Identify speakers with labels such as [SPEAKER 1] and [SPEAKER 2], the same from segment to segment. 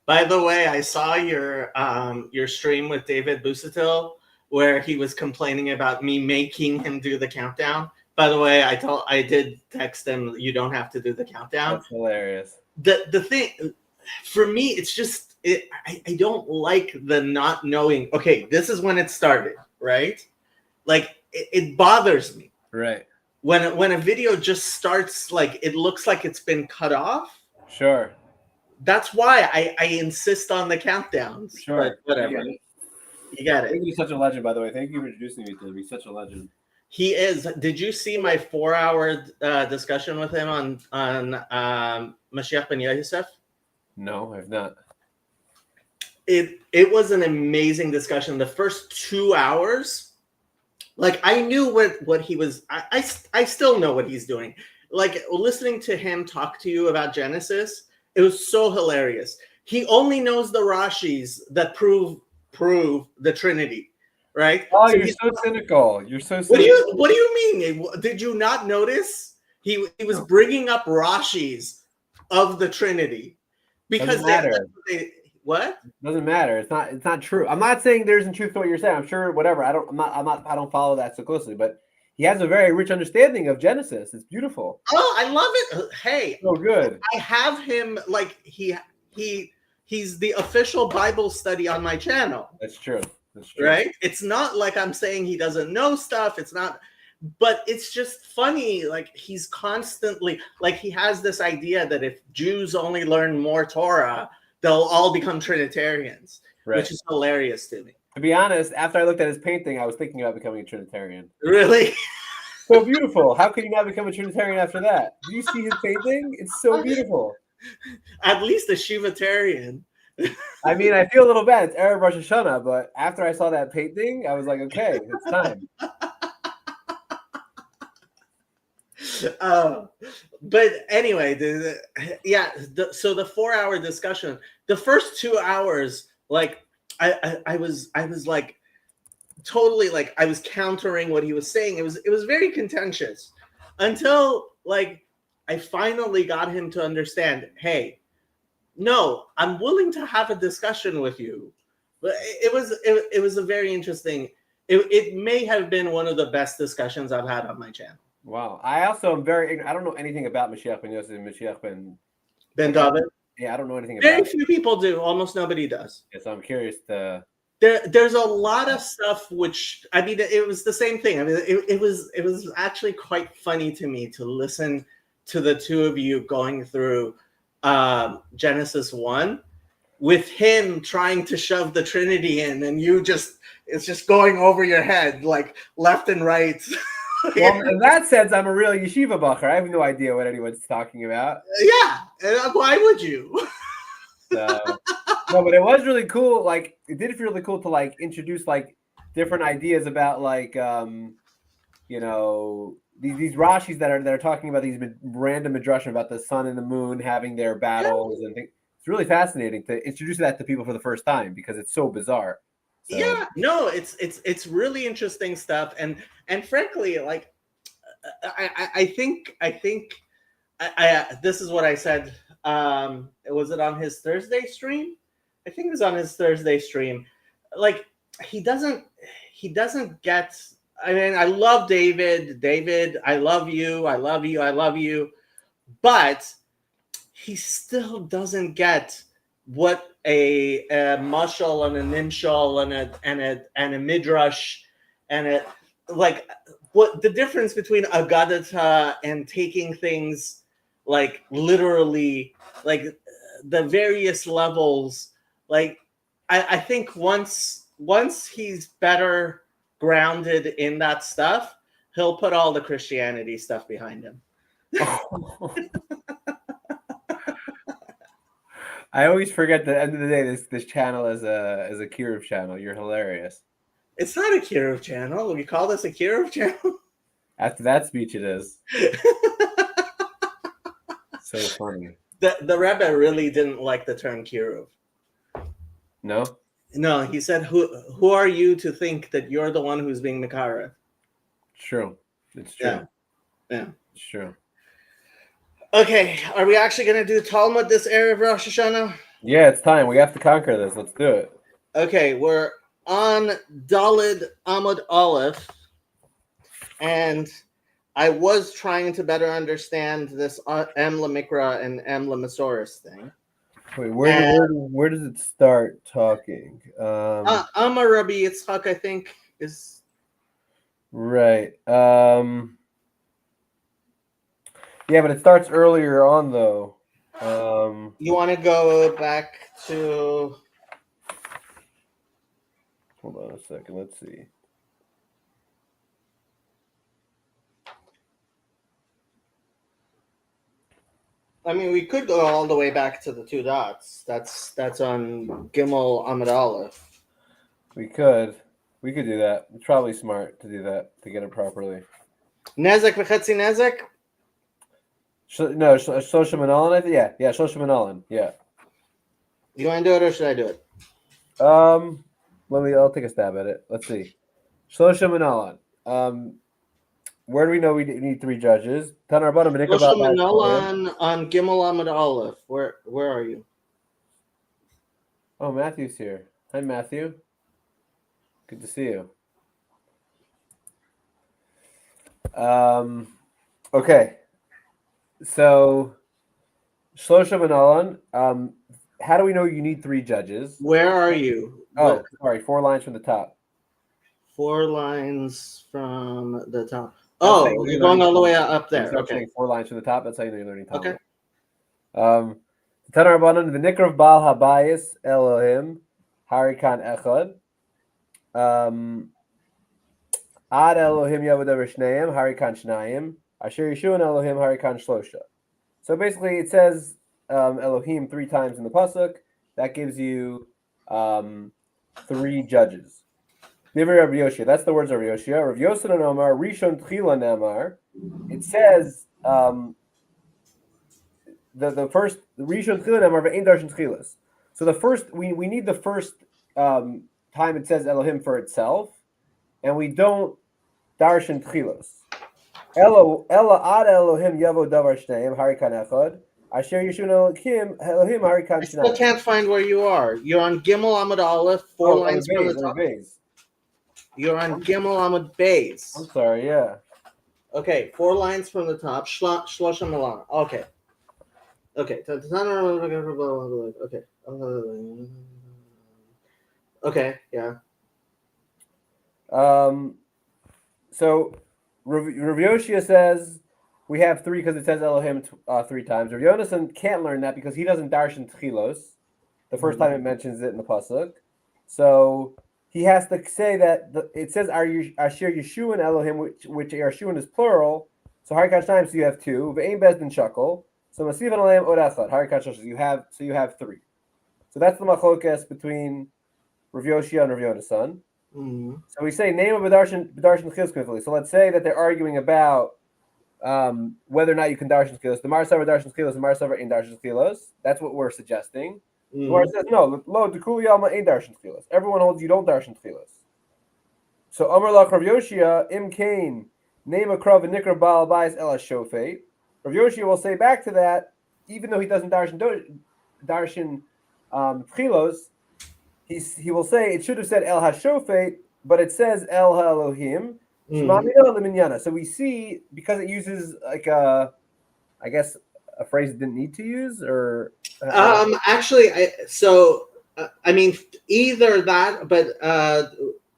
[SPEAKER 1] By the way, I saw your stream with David Busatil where he was complaining about me making him do the countdown. By the way, I did text him you don't have to do the countdown.
[SPEAKER 2] That's hilarious.
[SPEAKER 1] The thing for me, it's just I don't like the not knowing. Okay, this is when it started, right? Like it bothers me.
[SPEAKER 2] Right.
[SPEAKER 1] When a video just starts, like it looks like it's been cut off.
[SPEAKER 2] Sure.
[SPEAKER 1] That's why I insist on the countdowns.
[SPEAKER 2] Sure.
[SPEAKER 1] But whatever. You got it.
[SPEAKER 2] Thank you, he's such a legend, by the way. Thank you for introducing me to him. He's such a legend.
[SPEAKER 1] He is. Did you see my 4-hour discussion with him on Mashiach ben Yosef?
[SPEAKER 2] No, I've not.
[SPEAKER 1] It was an amazing discussion. The first 2 hours, like I knew what he was. I still know what he's doing. Like listening to him talk to you about Genesis, it was so hilarious. He only knows the Rashis that prove the Trinity, right?
[SPEAKER 2] Oh, so you're so cynical. You're so cynical.
[SPEAKER 1] What do you mean? Did you not notice? He was bringing up Rashis of the Trinity because what?
[SPEAKER 2] Doesn't matter. It's not true. I'm not saying there isn't truth to what you're saying. I'm sure whatever. I don't follow that so closely, but he has a very rich understanding of Genesis. It's beautiful.
[SPEAKER 1] Oh, I love it. Hey,
[SPEAKER 2] so good.
[SPEAKER 1] I have him like he's the official Bible study on my channel.
[SPEAKER 2] That's true. That's true.
[SPEAKER 1] Right? It's not like I'm saying he doesn't know stuff. It's not, but it's just funny. Like he's constantly like he has this idea that if Jews only learn more Torah, they'll all become Trinitarians, right. Which is hilarious to me.
[SPEAKER 2] To be honest, after I looked at his painting, I was thinking about becoming a Trinitarian.
[SPEAKER 1] Really?
[SPEAKER 2] So beautiful. How could you not become a Trinitarian after that? Do you see his painting? It's so beautiful.
[SPEAKER 1] At least a Shivatarian.
[SPEAKER 2] I mean, I feel a little bad. It's Erev Rosh Hashanah, but after I saw that painting, I was like, okay, it's time.
[SPEAKER 1] But anyway, so the 4-hour discussion, the first 2 hours, like I was like totally like I was countering what he was saying. It was very contentious until like I finally got him to understand, hey, no, I'm willing to have a discussion with you. But it was a very interesting. It may have been one of the best discussions I've had on my channel.
[SPEAKER 2] Wow. I also am I don't know anything about Mashiach ben Yosef and Mashiach ben
[SPEAKER 1] David.
[SPEAKER 2] Yeah, I don't know anything about
[SPEAKER 1] it. Very few people do. Almost nobody does.
[SPEAKER 2] Yeah, so I'm curious to...
[SPEAKER 1] There's a lot of stuff which, I mean, it was the same thing. I mean, it was actually quite funny to me to listen to the two of you going through Genesis 1 with him trying to shove the Trinity in, and it's just going over your head like left and right.
[SPEAKER 2] Well, in that sense, I'm a real yeshiva bacher. I have no idea what anyone's talking about.
[SPEAKER 1] Yeah, why would you?
[SPEAKER 2] So, no, but it was really cool. Like, it did feel really cool to like introduce like different ideas about like you know, these Rashis that are talking about these random midrashim about the sun and the moon having their battles and things. It's really fascinating to introduce that to people for the first time because it's so bizarre. So.
[SPEAKER 1] Yeah, no, it's really interesting stuff, and frankly, like I think this is what I said. Was it on his Thursday stream? I think it was on his Thursday stream. Like he doesn't get. I mean, I love David. David, I love you. I love you. I love you. But he still doesn't get what a mashal and a nimshal and a midrash and a like what the difference between agadata and taking things like literally, like the various levels. Like I think once he's better grounded in that stuff, he'll put all the Christianity stuff behind him.
[SPEAKER 2] I always forget at the end of the day this channel is a Kiruv channel. You're hilarious.
[SPEAKER 1] It's not a Kiruv channel. We call this a Kiruv channel.
[SPEAKER 2] After that speech, it is. So funny.
[SPEAKER 1] The Rebbe really didn't like the term Kiruv.
[SPEAKER 2] No?
[SPEAKER 1] No, he said, who are you to think that you're the one who's being Mekara?
[SPEAKER 2] True. It's true.
[SPEAKER 1] Yeah.
[SPEAKER 2] It's true.
[SPEAKER 1] Okay, are we actually going to do Talmud this Erev Rosh Hashanah?
[SPEAKER 2] Yeah, it's time. We have to conquer this. Let's do it.
[SPEAKER 1] Okay, we're on Dalid Amud Aleph, and I was trying to better understand this Emla Mikra and Emla Masoris thing.
[SPEAKER 2] Wait,
[SPEAKER 1] And
[SPEAKER 2] where does it start talking?
[SPEAKER 1] Amar Rabbi Yitzchak, I think, is
[SPEAKER 2] Right. Yeah, but it starts earlier on though.
[SPEAKER 1] you want to go back to
[SPEAKER 2] Hold on a second. Let's see.
[SPEAKER 1] I mean, we could go all the way back to the two dots. That's on Gimel Amud Aleph.
[SPEAKER 2] We could do that. It's probably smart to do that to get it properly.
[SPEAKER 1] Nezek v'chetzi nezek.
[SPEAKER 2] No, Shloshim and Alan. Yeah, Shloshim and Alan. Yeah.
[SPEAKER 1] You want to do it or should I do it?
[SPEAKER 2] I'll take a stab at it. Let's see. Shloshim and Alan. Where do we know we need three judges? Tanar Bana Menikra
[SPEAKER 1] Rosham
[SPEAKER 2] Ba'al
[SPEAKER 1] and
[SPEAKER 2] Ba'al
[SPEAKER 1] Nolan on Gimel Amud Aleph. Where are you?
[SPEAKER 2] Oh, Matthew's here. Hi, Matthew. Good to see you. Okay. So, Shloshim and Alan. How do we know you need three judges?
[SPEAKER 1] Where are you?
[SPEAKER 2] Oh, sorry. 4 lines from the top.
[SPEAKER 1] 4 lines from the top. Oh, you're going all the way up there. Okay.
[SPEAKER 2] 4 lines from the top. That's how you know you're learning Talmud.
[SPEAKER 1] Okay.
[SPEAKER 2] Tanar Rabbanan, the Nikra of Baal Habayis Elohim Harikan Echad. Ad Elohim Yavodav Shneim Harikan Shnayim Asher Yeshua Elohim Harikan Shlosha. So basically, it says Elohim 3 times in the pasuk. That gives you 3 judges. Divrei Rabbi Yoshia. That's the words of Rabbi Yoshia. Rav Yosanan Omar Rishon Tchila Namar. It says the first Rishon Tchila Namar ve'ein darshan tchilas. So the first we need the first time it says Elohim for itself, and we don't darshan tchilas. Ella ad Elohim yavo davar shneim harikan echad. Asher yeshun Elohim harikan
[SPEAKER 1] I still
[SPEAKER 2] shnayim.
[SPEAKER 1] can't find where you are. You're on Gimel Amud Aleph, 4 lines from the top. You're on Gimel Amud Beis.
[SPEAKER 2] I'm sorry, yeah.
[SPEAKER 1] Okay, 4 lines from the top. Shloshim Alana. Okay. Okay. Okay. Okay. Yeah.
[SPEAKER 2] So Rav Yoshia says we have 3 because it says Elohim 3 times. Rav Yonasan can't learn that because he doesn't darshan tchilos the first time it mentions it in the pasuk. So he has to say that it says Asher Yeshua and Elohim, which Yeshua is plural. So Harikat Shnayim, so you have 2. Ve'ein bezdin shakol. So Masiv and Elohim od echad. Harikat Shlosh. You have 3. So that's the machlokes between Rav Yoshia and Rav Yonasan.
[SPEAKER 1] Mm-hmm.
[SPEAKER 2] So we say name of B'darshan Chilus. So let's say that they're arguing about whether or not you can darshan Chilos. The Mar Savar darshan Chilos and Mar Savar in darshan Chilos. That's what we're suggesting. The Mar says no. Lo dekuli alma ein darshan Chilos. Everyone holds you don't darshan Chilos. So Amar Lach Rav Yoshia Im Kain name a krav and nikra baal bais ela shofet. Rav Yoshia will say back to that, even though he doesn't darshan Chilos. He will say it should have said El HaShofet, but it says El HaElohim. So we see, because it uses like I guess a phrase it didn't need to use, or
[SPEAKER 1] actually, I mean either that, but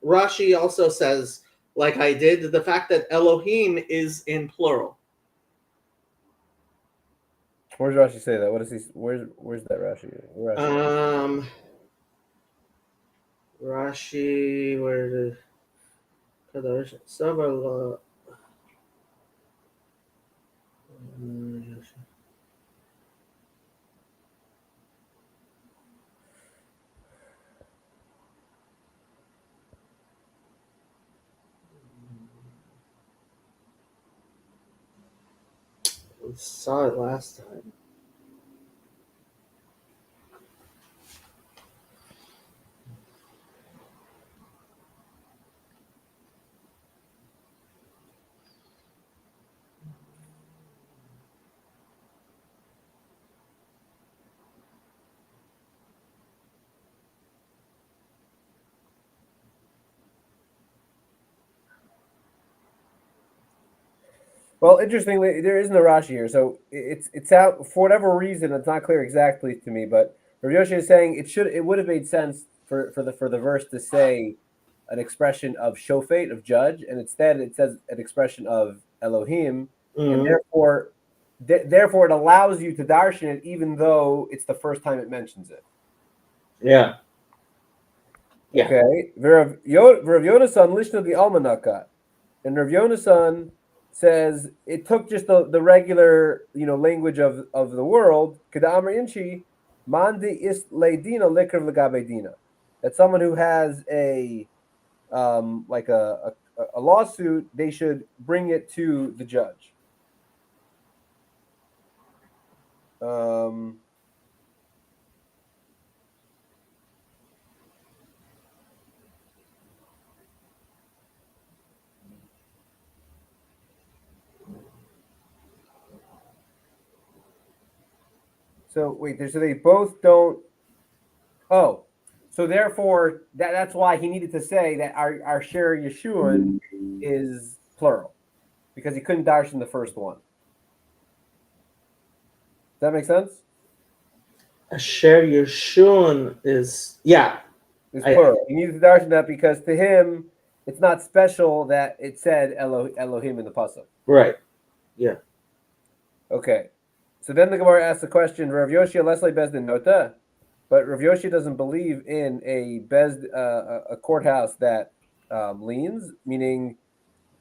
[SPEAKER 1] Rashi also says, like I did, the fact that Elohim is in plural.
[SPEAKER 2] Where does Rashi say that? What is he? Where's that Rashi?
[SPEAKER 1] Rashi, where did Kadosh Savala? We saw it last time.
[SPEAKER 2] Well, interestingly, there isn't a Rashi here, so it's out for whatever reason. It's not clear exactly to me, but Rav Yoshi is saying it would have made sense for the verse to say an expression of shofet, of judge, and instead it says an expression of Elohim, and
[SPEAKER 1] Mhm.
[SPEAKER 2] therefore it allows you to darshan it even though it's the first time it mentions it.
[SPEAKER 1] Yeah. Yeah.
[SPEAKER 2] Okay, Rav Yonasan lishna the almanaka, and Rav Yonasan says it took just the regular language of the world. Kada amar inchi mandi is leidina likr legabedina. That someone who has a like a lawsuit, they should bring it to the judge. So wait, so they both don't. Oh, so therefore that's why he needed to say that our Sher Yeshua is plural, because he couldn't darshan the first one. Does that make sense?
[SPEAKER 1] Asher Yeshun is
[SPEAKER 2] It's plural. He needed to darshan that because to him it's not special that it said Elohim in the pasuk.
[SPEAKER 1] right. Yeah.
[SPEAKER 2] Okay. So then the Gemara asks the question: Rav Yoshia Leslie Bezdin Nota, but Rav Yoshia doesn't believe in a courthouse that leans. Meaning,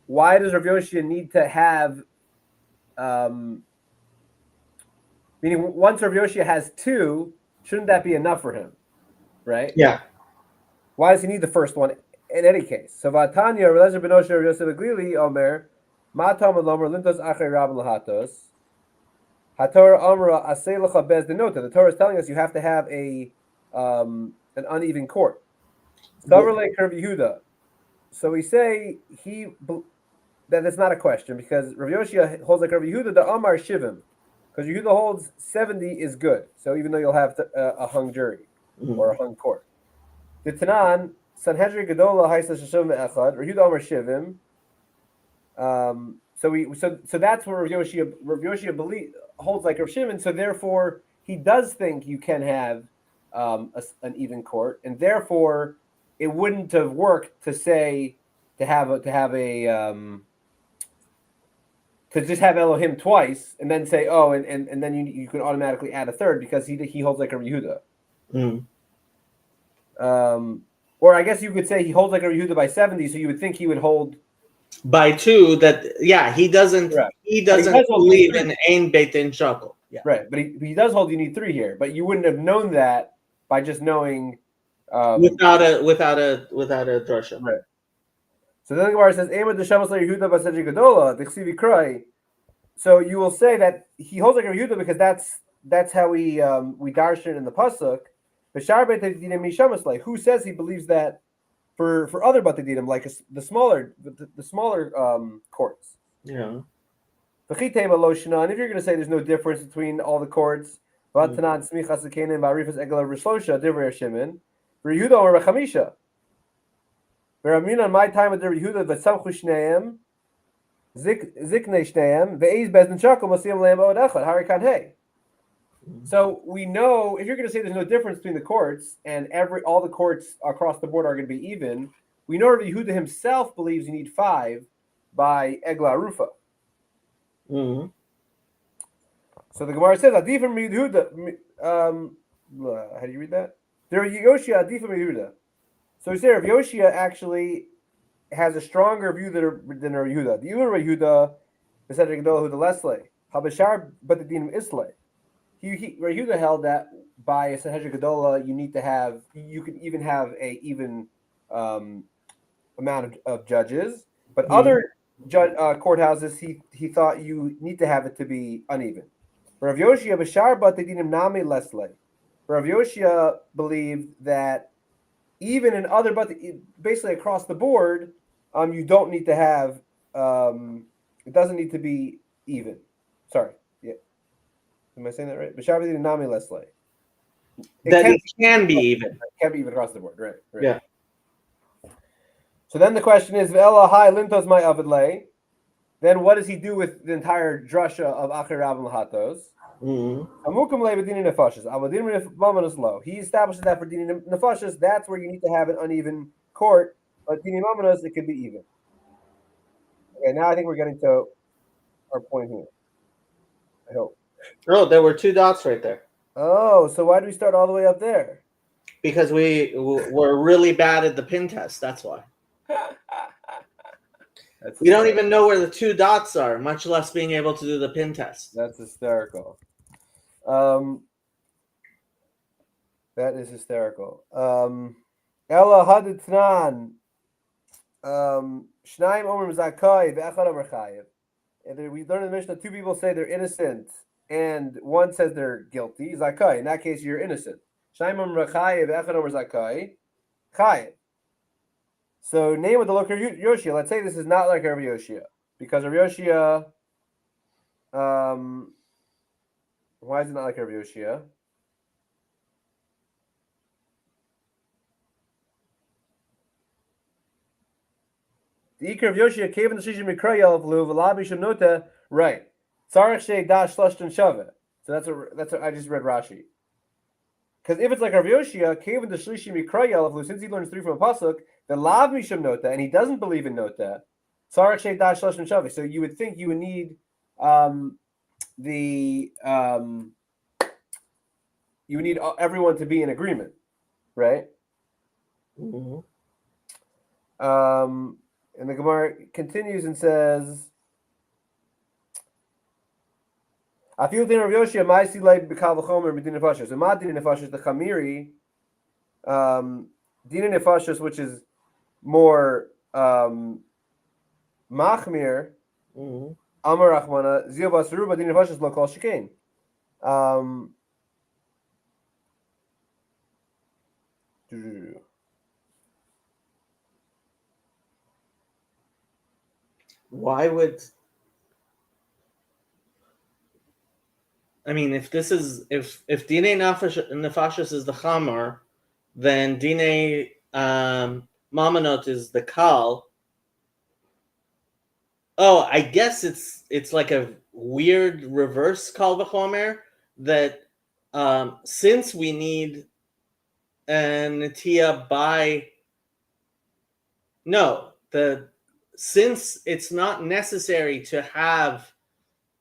[SPEAKER 2] why does Rav Yoshia need to have? Meaning, once Rav Yoshia has two, shouldn't that be enough for him? Right?
[SPEAKER 1] Yeah.
[SPEAKER 2] Why does he need the first one in any case? So Vatanya Relezer Benosha Rav Yosef Aglili Omer Matam Lomer Lintos Achrei Rab Lahatos. HaTorah Amra Aseilacha Bez Denota. The Torah is telling us you have to have an uneven court. Savarle Rav Yehuda. So we say that it's not a question because Rav Yoshia holds like Rav Yehuda the Amar Shivim, because Yehuda holds 70 is good. So even though you'll have a hung jury or a hung court, the Tanan Sanhedrin Gedola Haisa Shashim Echad Rav Yehuda Amar Shivim. So that's where Rav Yoshia holds like Rav Shimon. So therefore, he does think you can have an even court, and therefore, it wouldn't have worked to say to just have Elohim twice, and then say and then you can automatically add a third because he holds like a Yehuda. Or I guess you could say he holds like a Yehuda by 70, so you would think he would hold
[SPEAKER 1] by two. He doesn't believe in Ein Beit Ein Shakel. Yeah.
[SPEAKER 2] Right, but he does hold you need three here, but you wouldn't have known that by just knowing
[SPEAKER 1] without a drasha.
[SPEAKER 2] Right. So then the Gemara says Ema Deshamos Yehuda Baseji Gadola Dechsivi Kroi. So you will say that he holds like a Yehuda because that's how we darshan in the pasuk. Who says he believes that for other batadinim, like the smaller courts?
[SPEAKER 1] Yeah.
[SPEAKER 2] And if you're going to say there's no difference between all the courts, my time with the Yehuda, but some Chushneim, Zikne Shneim, Ve'ez Bezdin Shakel, Masiam Lam Od Echad, Harikan Hey. So we know if you're going to say there's no difference between the courts and all the courts across the board are going to be even, we know that Yehuda himself believes you need 5 by Egla Rufa.
[SPEAKER 1] Mm-hmm.
[SPEAKER 2] So the Gemara says, Adifim Yehuda. How do you read that? There are Yoshia Adifim Yehuda. So we say Rav Yoshia actually has a stronger view than Rav Yehuda. The Rav Yehuda, the Cedric Gedolah, who the Leslie, Habashar, but the Dinim Islay. Rav Yehuda held that by a Sanhedrin Gedolah, you can even have a even amount of judges, but other courthouses he thought you need to have it to be uneven. Rav Yoshia Bashar, but the Dinim Nami Leslie. Rav Yoshia believed that even in other, but basically across the board, you don't need to have. It doesn't need to be even. Sorry, yeah. Am I saying that right? B'shabbat nami lesle.
[SPEAKER 1] It can be even.
[SPEAKER 2] It can be even across the board, right?
[SPEAKER 1] Yeah.
[SPEAKER 2] So then the question is, V'ela hai lintos my avidle. then what does he do with the entire drasha of Acher Rav Lahatos? He establishes that for Dini Nefashis, that's where you need to have an uneven court, but Dini Mamanos, it could be even. Okay, now I think we're getting to our point here. I hope.
[SPEAKER 1] Oh, there were 2 dots right there.
[SPEAKER 2] Oh, so why do we start all the way up there?
[SPEAKER 1] Because we were really bad at the pin test. That's why. We don't even know where the 2 dots are, much less being able to do the pin test.
[SPEAKER 2] That's hysterical. That is hysterical. Ella haditnan. Shnaim omer zakai ve'echad omer chayiv. We learn in the Mishnah 2 people say they're innocent and one says they're guilty. Zakai. In that case, you're innocent. Shnaim omer chayiv ve'echad omer zakai. Chayiv. So name of the look of Yoshia. Let's say this is not like Rav Yoshia, because Rav Yoshia. Why is it not like Rav Yoshia? The Iker of Yoshia cave in the Shishim Mikrayel of Luvalabi Shamnota. Right. Tzarech Shei Dash Slushton Shava. So that's what I just read Rashi. Because if it's like Rav Yoshia, cave in the Shlishi Mikrayel of since he learns 3 from a pasuk, the Lav Misham Nota, and he doesn't believe in Nota. Tzarech Shei Dash Slushton Shava. So you would think you would need you would need everyone to be in agreement, right?
[SPEAKER 1] Mm-hmm.
[SPEAKER 2] And the Gemara continues and says, I feel the Rav Yoshia, my see like Bikal V'chomer Medina Nefashos. And my Dina Nefashos, the Chamiri, Dina Nefashos, which is more Machmir, Amar Rachmana, Zio Basaruba, Dina Nefashos, Lo Kol Shekain.
[SPEAKER 1] Why would if this is if Dine Nefashis is the Chamar, then Dine Mamanot is the Kal. Oh, I guess it's like a weird reverse Kal V'chomer that since we need an Netiya by since it's not necessary to have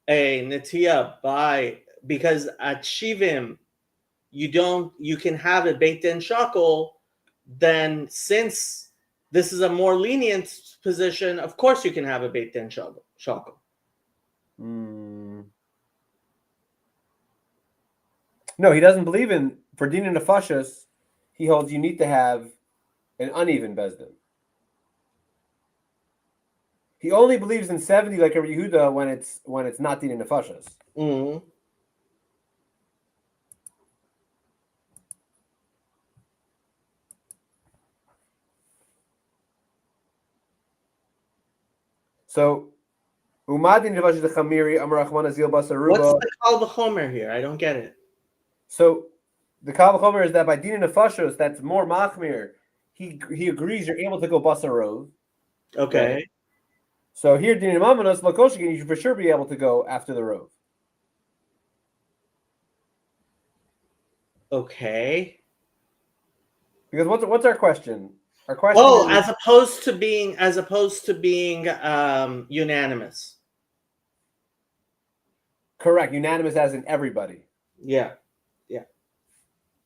[SPEAKER 1] a Netiya by, because at Shivim you can have a Beit Din Shakel, then since this is a more lenient position, of course you can have a Beit Din Shakel.
[SPEAKER 2] No, he doesn't believe in, for Dina Nefashos, he holds you need to have an uneven Bezdin. He only believes in 70 like Rabbi Yehuda when it's not Dina Nefashos.
[SPEAKER 1] Mm-hmm.
[SPEAKER 2] So, Umadin Nefashos the Chamiri Amar Rachman Azil Basaruba.
[SPEAKER 1] What's the Kal V'chomer here? I don't get it.
[SPEAKER 2] So, the Kal V'chomer is that by Dina Nefashos, that's more Machmir. He agrees you're able to go Basarov.
[SPEAKER 1] Okay.
[SPEAKER 2] Right? So here, Dina Mamanos Lokoshikin, you should for sure be able to go after the Rove.
[SPEAKER 1] Okay.
[SPEAKER 2] Because what's our question? Our question.
[SPEAKER 1] Oh, as opposed to being unanimous.
[SPEAKER 2] Correct. Unanimous as in everybody.
[SPEAKER 1] Yeah.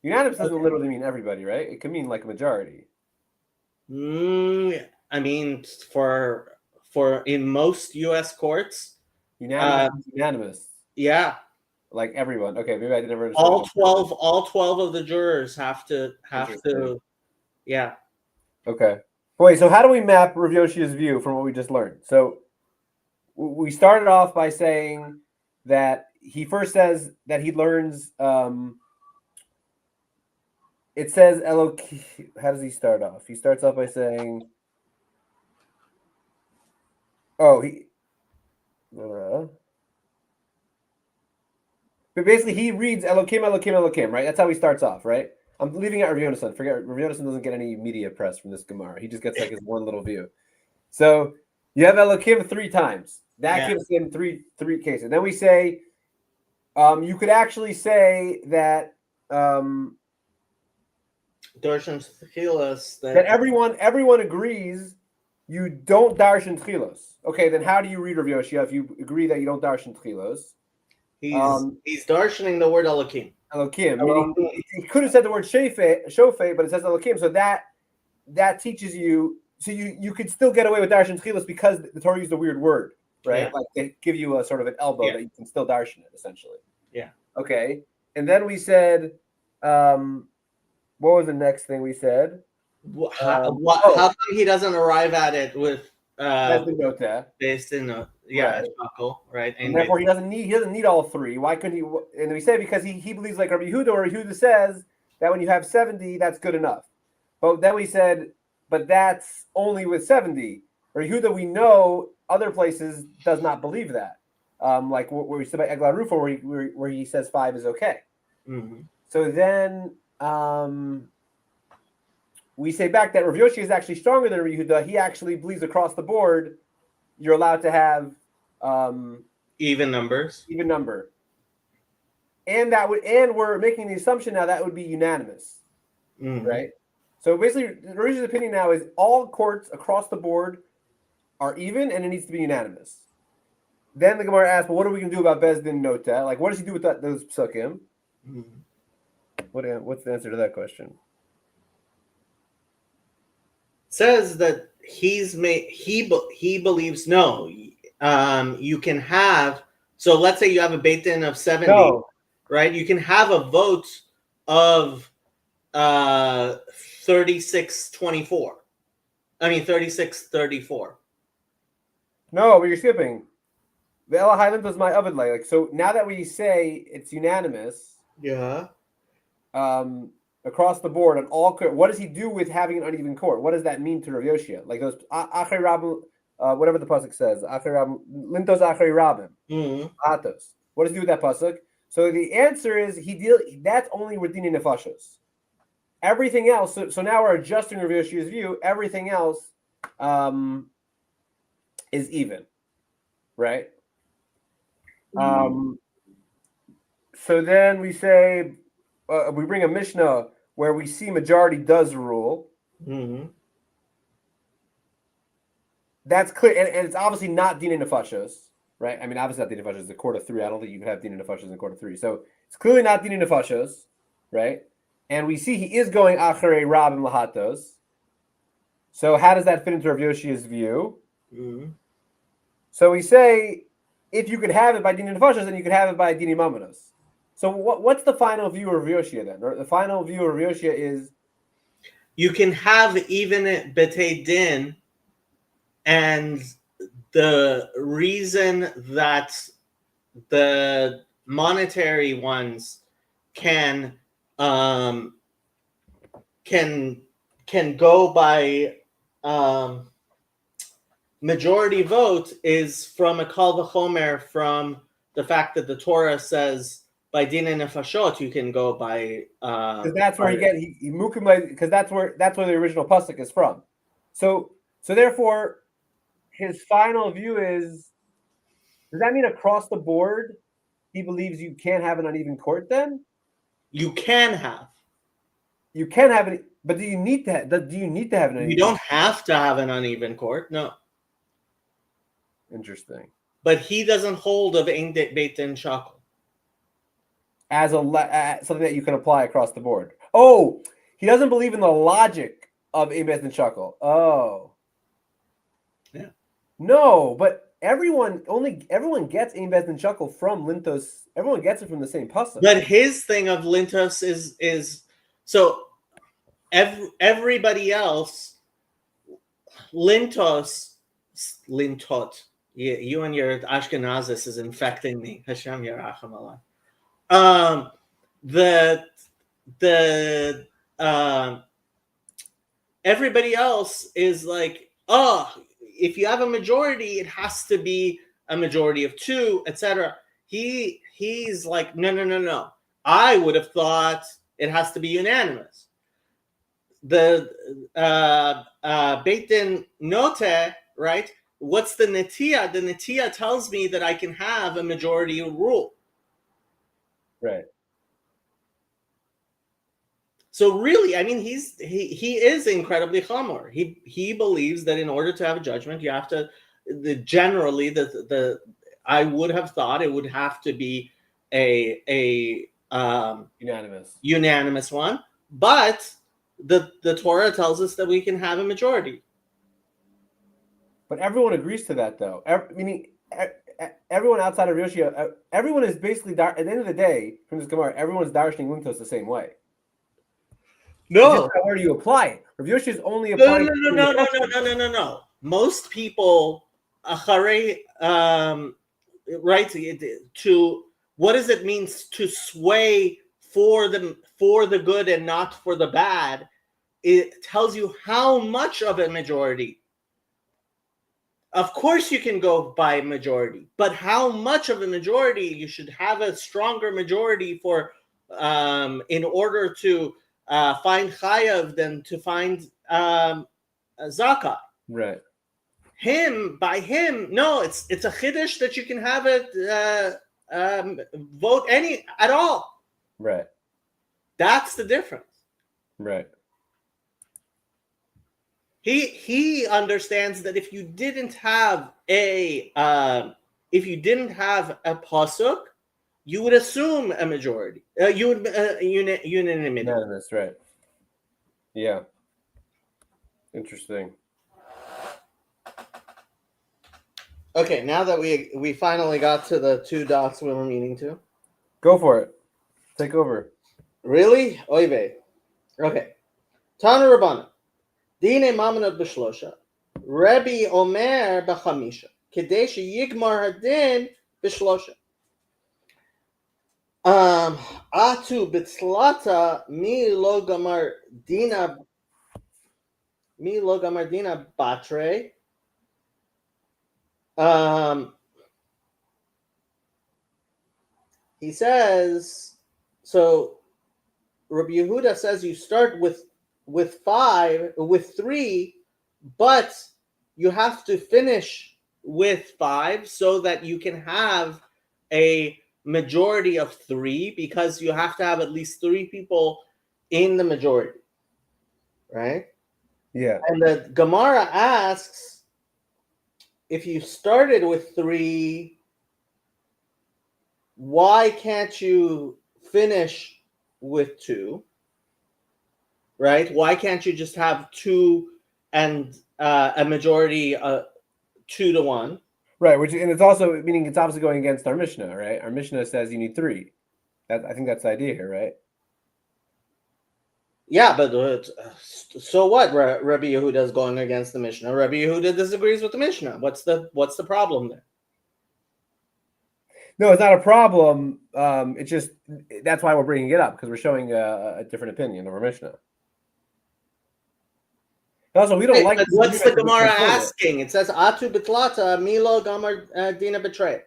[SPEAKER 2] Unanimous doesn't literally mean everybody, right? It can mean like a majority.
[SPEAKER 1] For in most U.S. courts,
[SPEAKER 2] unanimous.
[SPEAKER 1] Yeah.
[SPEAKER 2] Like everyone. Okay, maybe I didn't understand.
[SPEAKER 1] All 12 of the jurors have to. Yeah.
[SPEAKER 2] Okay. Wait. So how do we map Rav Yoshia's view from what we just learned? So we started off by saying that he first says that he learns. It says Elok. How does he start off? He starts off by saying, "Oh, but basically he reads Elokim, Elokim, Elokim, right? That's how he starts off, right? I'm leaving out Rav Yonason. Forget Rav Yonason doesn't get any media press from this Gemara. He just gets like his one little view. So you have Elokim 3 times. That gives him three cases. Then we say, you could actually say that
[SPEAKER 1] Darshan Tchilas,
[SPEAKER 2] that everyone agrees you don't darshan tchilos. Okay, then how do you read Rav Yoshia if you agree that you don't darshan tchilos?
[SPEAKER 1] He's darshaning the word Elokim.
[SPEAKER 2] Elokim, meaning he could have said the word shofei, but it says Elokim, so that teaches you. So you could still get away with darshan tchilos because the Torah used a weird word, right?
[SPEAKER 1] Yeah.
[SPEAKER 2] Like they give you a sort of an elbow that you can still darshan it, essentially.
[SPEAKER 1] Yeah.
[SPEAKER 2] Okay, and then we said, what was the next thing we said?
[SPEAKER 1] How come he doesn't arrive at it with based in Shakal, right?
[SPEAKER 2] And therefore he doesn't need all three. Why couldn't he? And we say because he believes like Rabbi Yehuda, or Yehuda says that when you have 70, that's good enough. But then we said, but that's only with 70. Or Yehuda, we know other places does not believe that. Like where we said by Eglah Rufa, where he says 5 is okay.
[SPEAKER 1] Mm-hmm.
[SPEAKER 2] So then we say back that Rav Yoshi is actually stronger than Rav Yehuda. He actually believes across the board you're allowed to have
[SPEAKER 1] even number,
[SPEAKER 2] and we're making the assumption now that would be unanimous, right? So basically, Rav Yoshi's opinion now is all courts across the board are even, and it needs to be unanimous. Then the Gemara asks, "Well, what are we going to do about Bezdin Nota? Like, what does he do with those psukim?" What's the answer to that question?
[SPEAKER 1] Says that he believes no. You can have, so let's say you have a Beit Din of 70, right? You can have a vote of 36-24. I mean 36-34.
[SPEAKER 2] No, but you're skipping. The Ela Highland was my oven like so. Now that we say it's unanimous, across the board on all court, what does he do with having an uneven court? What does that mean to Rav Yoshia? Like those Achrei Rabim, whatever the pasuk says, Achrei Rabim, Lintos Achrei Rabim, Atos. What does he do with that pasuk? So the answer is that's only with Dini Nefashos. Everything else. So now we're adjusting Rav Yoshia's view. Everything else is even, right? So then we say we bring a Mishnah where we see majority does rule. That's clear, and it's obviously not Dina Nefashos, right? I mean, obviously not Dina Nefashos. It's a court of 3. I don't think you could have Dina Nefashos in a court of 3. So it's clearly not Dina Nefashos, right? And we see he is going Acharei Rabim Lahatos. So how does that fit into Rav Yoshia's view? So we say, if you could have it by Dina Nefashos, then you could have it by Dina Mamanos. So what's the final view of Rav Yoshia then? Or the final view of Rav Yoshia is
[SPEAKER 1] you can have even B'tei Din, and the reason that the monetary ones can go by majority vote is from a kal v'chomer, from the fact that the Torah says by Dina Nefashot you can go by
[SPEAKER 2] because that's where he mukim, because that's where the original pasuk is from. So therefore, his final view is, does that mean across the board he believes you can't have an uneven court? Then
[SPEAKER 1] you can have
[SPEAKER 2] it, but do you need to have an uneven?
[SPEAKER 1] You don't have to have an uneven court, no.
[SPEAKER 2] Interesting.
[SPEAKER 1] But he doesn't hold of Ein Beit Din Shakal
[SPEAKER 2] as something that you can apply across the board. Oh, he doesn't believe in the logic of Ein Beit Din Shakal. Oh,
[SPEAKER 1] yeah.
[SPEAKER 2] No, but everyone gets Ein Beit Din Shakal from Lintos. Everyone gets it from the same pasuk.
[SPEAKER 1] But his thing of Lintos is so everybody else Lintot. You and your Ashkenazis is infecting me. Hashem Yerachim Allah. Everybody else is like, if you have a majority, it has to be a majority of 2, etc. He's like, no. I would have thought it has to be unanimous. The Beit Din Note, right? what's the netiya? The netiya tells me that I can have a majority rule.
[SPEAKER 2] Right.
[SPEAKER 1] So really, I mean, he is incredibly chamor. He believes that in order to have a judgment, you have to generally the I would have thought it would have to be a unanimous one, but the Torah tells us that we can have a majority.
[SPEAKER 2] But everyone agrees to that, though. Meaning, everyone outside of Rav Yoshi, everyone is basically at the end of the day from this Gemara, everyone's darshaning lintos the same way.
[SPEAKER 1] No,
[SPEAKER 2] where do you apply it? Rav Yoshi is only
[SPEAKER 1] no,
[SPEAKER 2] applying.
[SPEAKER 1] no. Most people, right? To what does it mean to sway for the good and not for the bad? It tells you how much of a majority. Of course, you can go by majority, but how much of a majority? You should have a stronger majority for in order to find chayav than to find zakah.
[SPEAKER 2] Right.
[SPEAKER 1] By him, no, it's a chiddush that you can have it vote any at all.
[SPEAKER 2] Right.
[SPEAKER 1] That's the difference.
[SPEAKER 2] Right.
[SPEAKER 1] He understands that if you didn't have a pasuk, you would assume a majority. You would unanimity.
[SPEAKER 2] Unanimous, right? Yeah. Interesting.
[SPEAKER 1] Okay, now that we finally got to the two dots we were meaning to.
[SPEAKER 2] Go for it. Take over.
[SPEAKER 1] Really? Oy vey. Okay. Tana Rabbana. Dine Mamanot b'shlosha. Rebbe Omer b'chamisha. Kedei sheyigmar hadin b'shlosha. Atu b'tzlata mi lo gamar dina batre. He says, so Rabbi Yehuda says you start with 3, but you have to finish with 5 so that you can have a majority of 3, because you have to have at least 3 people in the majority, right?
[SPEAKER 2] Yeah.
[SPEAKER 1] And the Gemara asks, if you started with 3, why can't you finish with 2? Right? Why can't you just have 2 and a majority 2-1?
[SPEAKER 2] Right, and it's also meaning it's obviously going against our Mishnah, right? Our Mishnah says you need 3. I think that's the idea here, right?
[SPEAKER 1] Yeah, but so what? Rabbi Yehuda is going against the Mishnah. Rabbi Yehuda disagrees with the Mishnah. What's the problem there?
[SPEAKER 2] No, it's not a problem. It's just that's why we're bringing it up, because we're showing a different opinion of our Mishnah. Also, we don't like.
[SPEAKER 1] What's the Gemara asking? It says Atu Bitlata Milo Gamar Dina Betray.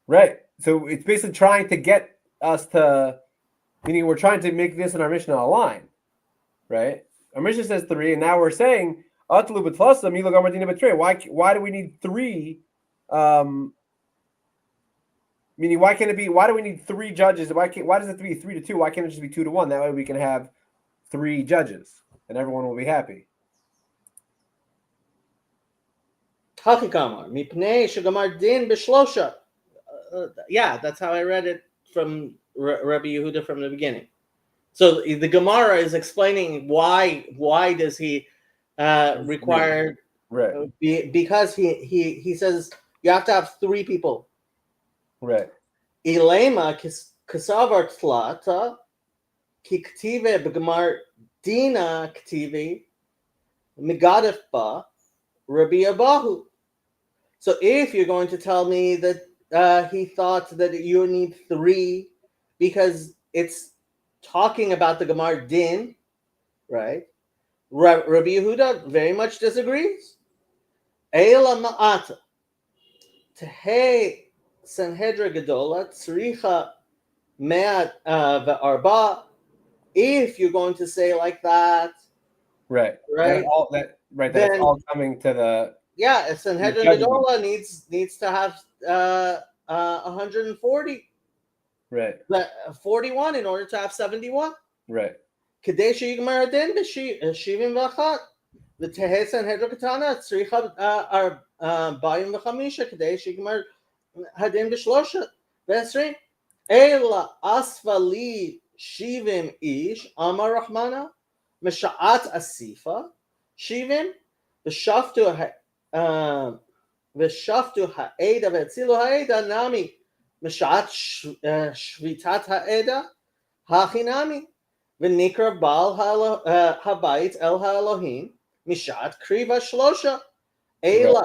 [SPEAKER 2] Right. So it's basically trying to get us to, meaning we're trying to make this and our Mishnah align, right? Our Mishnah says 3, and now we're saying Atu Bitlata Milo Gamar Dina Betray. Why do we need 3? Meaning, why can't it be? Why do we need 3 judges? Why does it be 3-2? Why can't it just be 2-1? That way we can have 3 judges, and everyone will be happy.
[SPEAKER 1] Yeah, that's how I read it from Rabbi Yehuda from the beginning. So the Gemara is explaining why does he require,
[SPEAKER 2] right?
[SPEAKER 1] Because he says you have to have 3 people.
[SPEAKER 2] Right.
[SPEAKER 1] Ilema kasavar tlata kiktive b'gemar dina ktive migadef ba Rabbi Abahu. So if you're going to tell me that he thought that you need 3 because it's talking about the Gemar Din, right? Rabbi Yehuda very much disagrees. Eila ma'ata tehei Sanhedrin Gedola Tzricha Me'at V'Arba. If you're going to say like that,
[SPEAKER 2] right,
[SPEAKER 1] then
[SPEAKER 2] that's all coming to the
[SPEAKER 1] a Sanhedrin Gedola needs to have 140.
[SPEAKER 2] Right.
[SPEAKER 1] 41 in order to have 71.
[SPEAKER 2] Right.
[SPEAKER 1] כדי שיגמר הדין ב-71. ותהא סנהדרין קטנה צריכה 45 כדי שיגמר הדין ב-23. אלא אספה לי 70 איש, אמר רחמנה, משעת אסיפה 70, ושפטו העדה והצילו העדה נמי, משעת שביתת העדה הכי נמי, ונקרא בעל הבית אל האלוהים משעת קריבה 3. אלא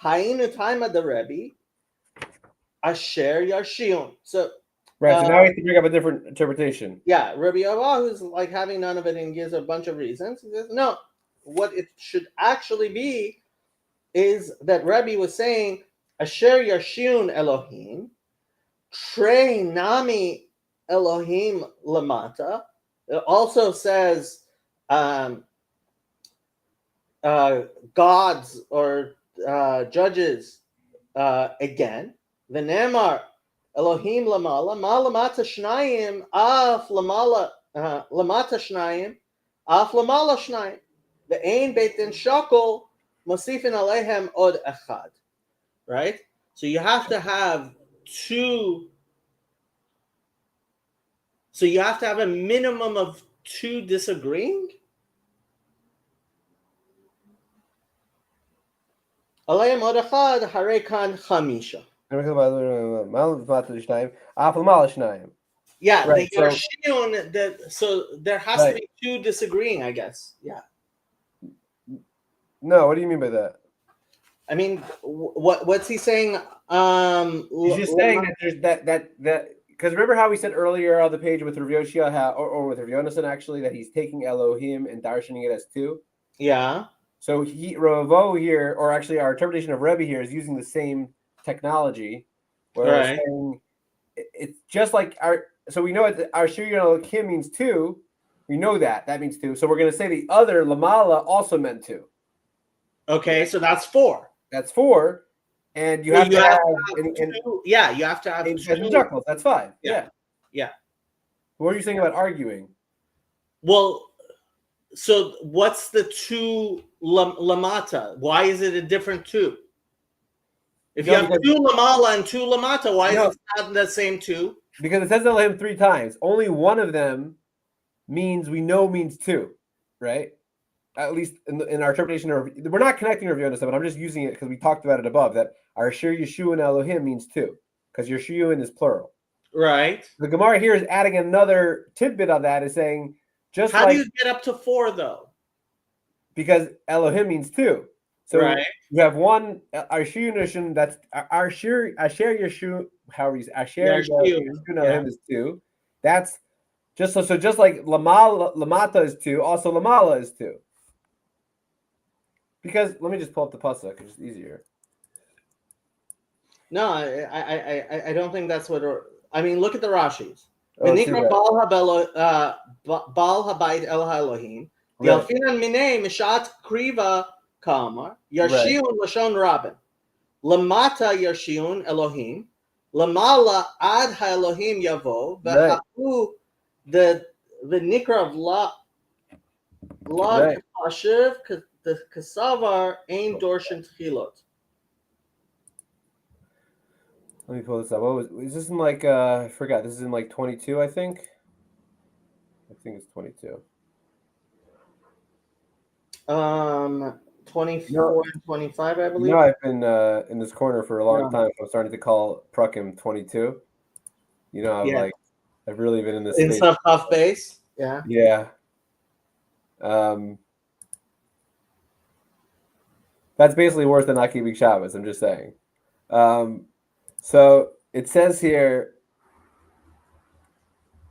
[SPEAKER 1] היינו תימא דרבי אשר ירשיון. So
[SPEAKER 2] right, so now we have to bring up a different interpretation.
[SPEAKER 1] Yeah, Rabbi Abba, who's like having none of it and gives a bunch of reasons, he says, no, what it should actually be is that Rabbi was saying, Asher Yashun Elohim, Trei Nami Elohim Lamata. It also says gods or judges again. V'nemar Elohim lamala, ma lamata shnayim, af lamala, lamata shnayim, af lamala shnayim. Ve'ein beit din shakol, mosifin alehem od echad. Right? So you have to have two. So you have to have a minimum of two disagreeing. Alehem od echad, harei kan chamisha.
[SPEAKER 2] Yeah,
[SPEAKER 1] right,
[SPEAKER 2] so
[SPEAKER 1] there has to be two disagreeing, I guess. Yeah.
[SPEAKER 2] No, what do you mean by that?
[SPEAKER 1] I mean, what's he saying?
[SPEAKER 2] He's just saying that there's that because remember how we said earlier on the page with Rav Yoshia or with Rav Yonasan actually that he's taking Elohim and darshaning it as two.
[SPEAKER 1] Yeah.
[SPEAKER 2] So Ravo here, or actually our interpretation of Rebbe here, is using the same technology, where we're saying it's just like our. So we know our Shir Elohim means two. We know that means two. So we're going to say the other Lamala also meant two.
[SPEAKER 1] Okay, so that's 4.
[SPEAKER 2] That's 4, and you have to have
[SPEAKER 1] two. Yeah, you have to have
[SPEAKER 2] two. That's 5.
[SPEAKER 1] Yeah.
[SPEAKER 2] What are you saying about arguing?
[SPEAKER 1] Well, so what's the 2 lamata? Why is it a different 2? If you have 2 lamala and 2 lamata, why is it not the same 2?
[SPEAKER 2] Because it says Elohim 3 times. Only one of them means 2, right? At least in our interpretation, we're not connecting Rav Yonasan, but I'm just using it because we talked about it above, that our Shir Yeshua and Elohim means 2, because Yeshua is plural.
[SPEAKER 1] Right.
[SPEAKER 2] The Gemara here is adding another tidbit on that, is saying, just
[SPEAKER 1] how do you get up to 4, though?
[SPEAKER 2] Because Elohim means 2. So you have one, Asher Yeshua, that's Asher Yeshua, however you say, Asher Yeshua Elohim is 2. That's just so just like Lamata is 2, also Lamala is 2. Because let me just pull up the pasuk; it's easier.
[SPEAKER 1] No, I don't think that's what. I mean, look at the Rashis.
[SPEAKER 2] V'nikra
[SPEAKER 1] Baal habayit el haElohim. Yalfinan minei mishat kriva kamar yarshiun lashon rabin. Lamata yarshiun Elohim. Lamala ad haElohim yavo v'hahu the v'nikra of la kashiv. The Kasavar ain't Dorshan Tchilot.
[SPEAKER 2] Let me pull this up. Is this in like I forgot. This is in like 22, I think. I think it's 22.
[SPEAKER 1] 24 and 25, I believe.
[SPEAKER 2] No, I've been in this corner for a long time. So I'm starting to call Prukim 22. You know, I've really been in this
[SPEAKER 1] in some tough base. Yeah.
[SPEAKER 2] Yeah. That's basically worse than not keeping Shabbos. I'm just saying. So it says here.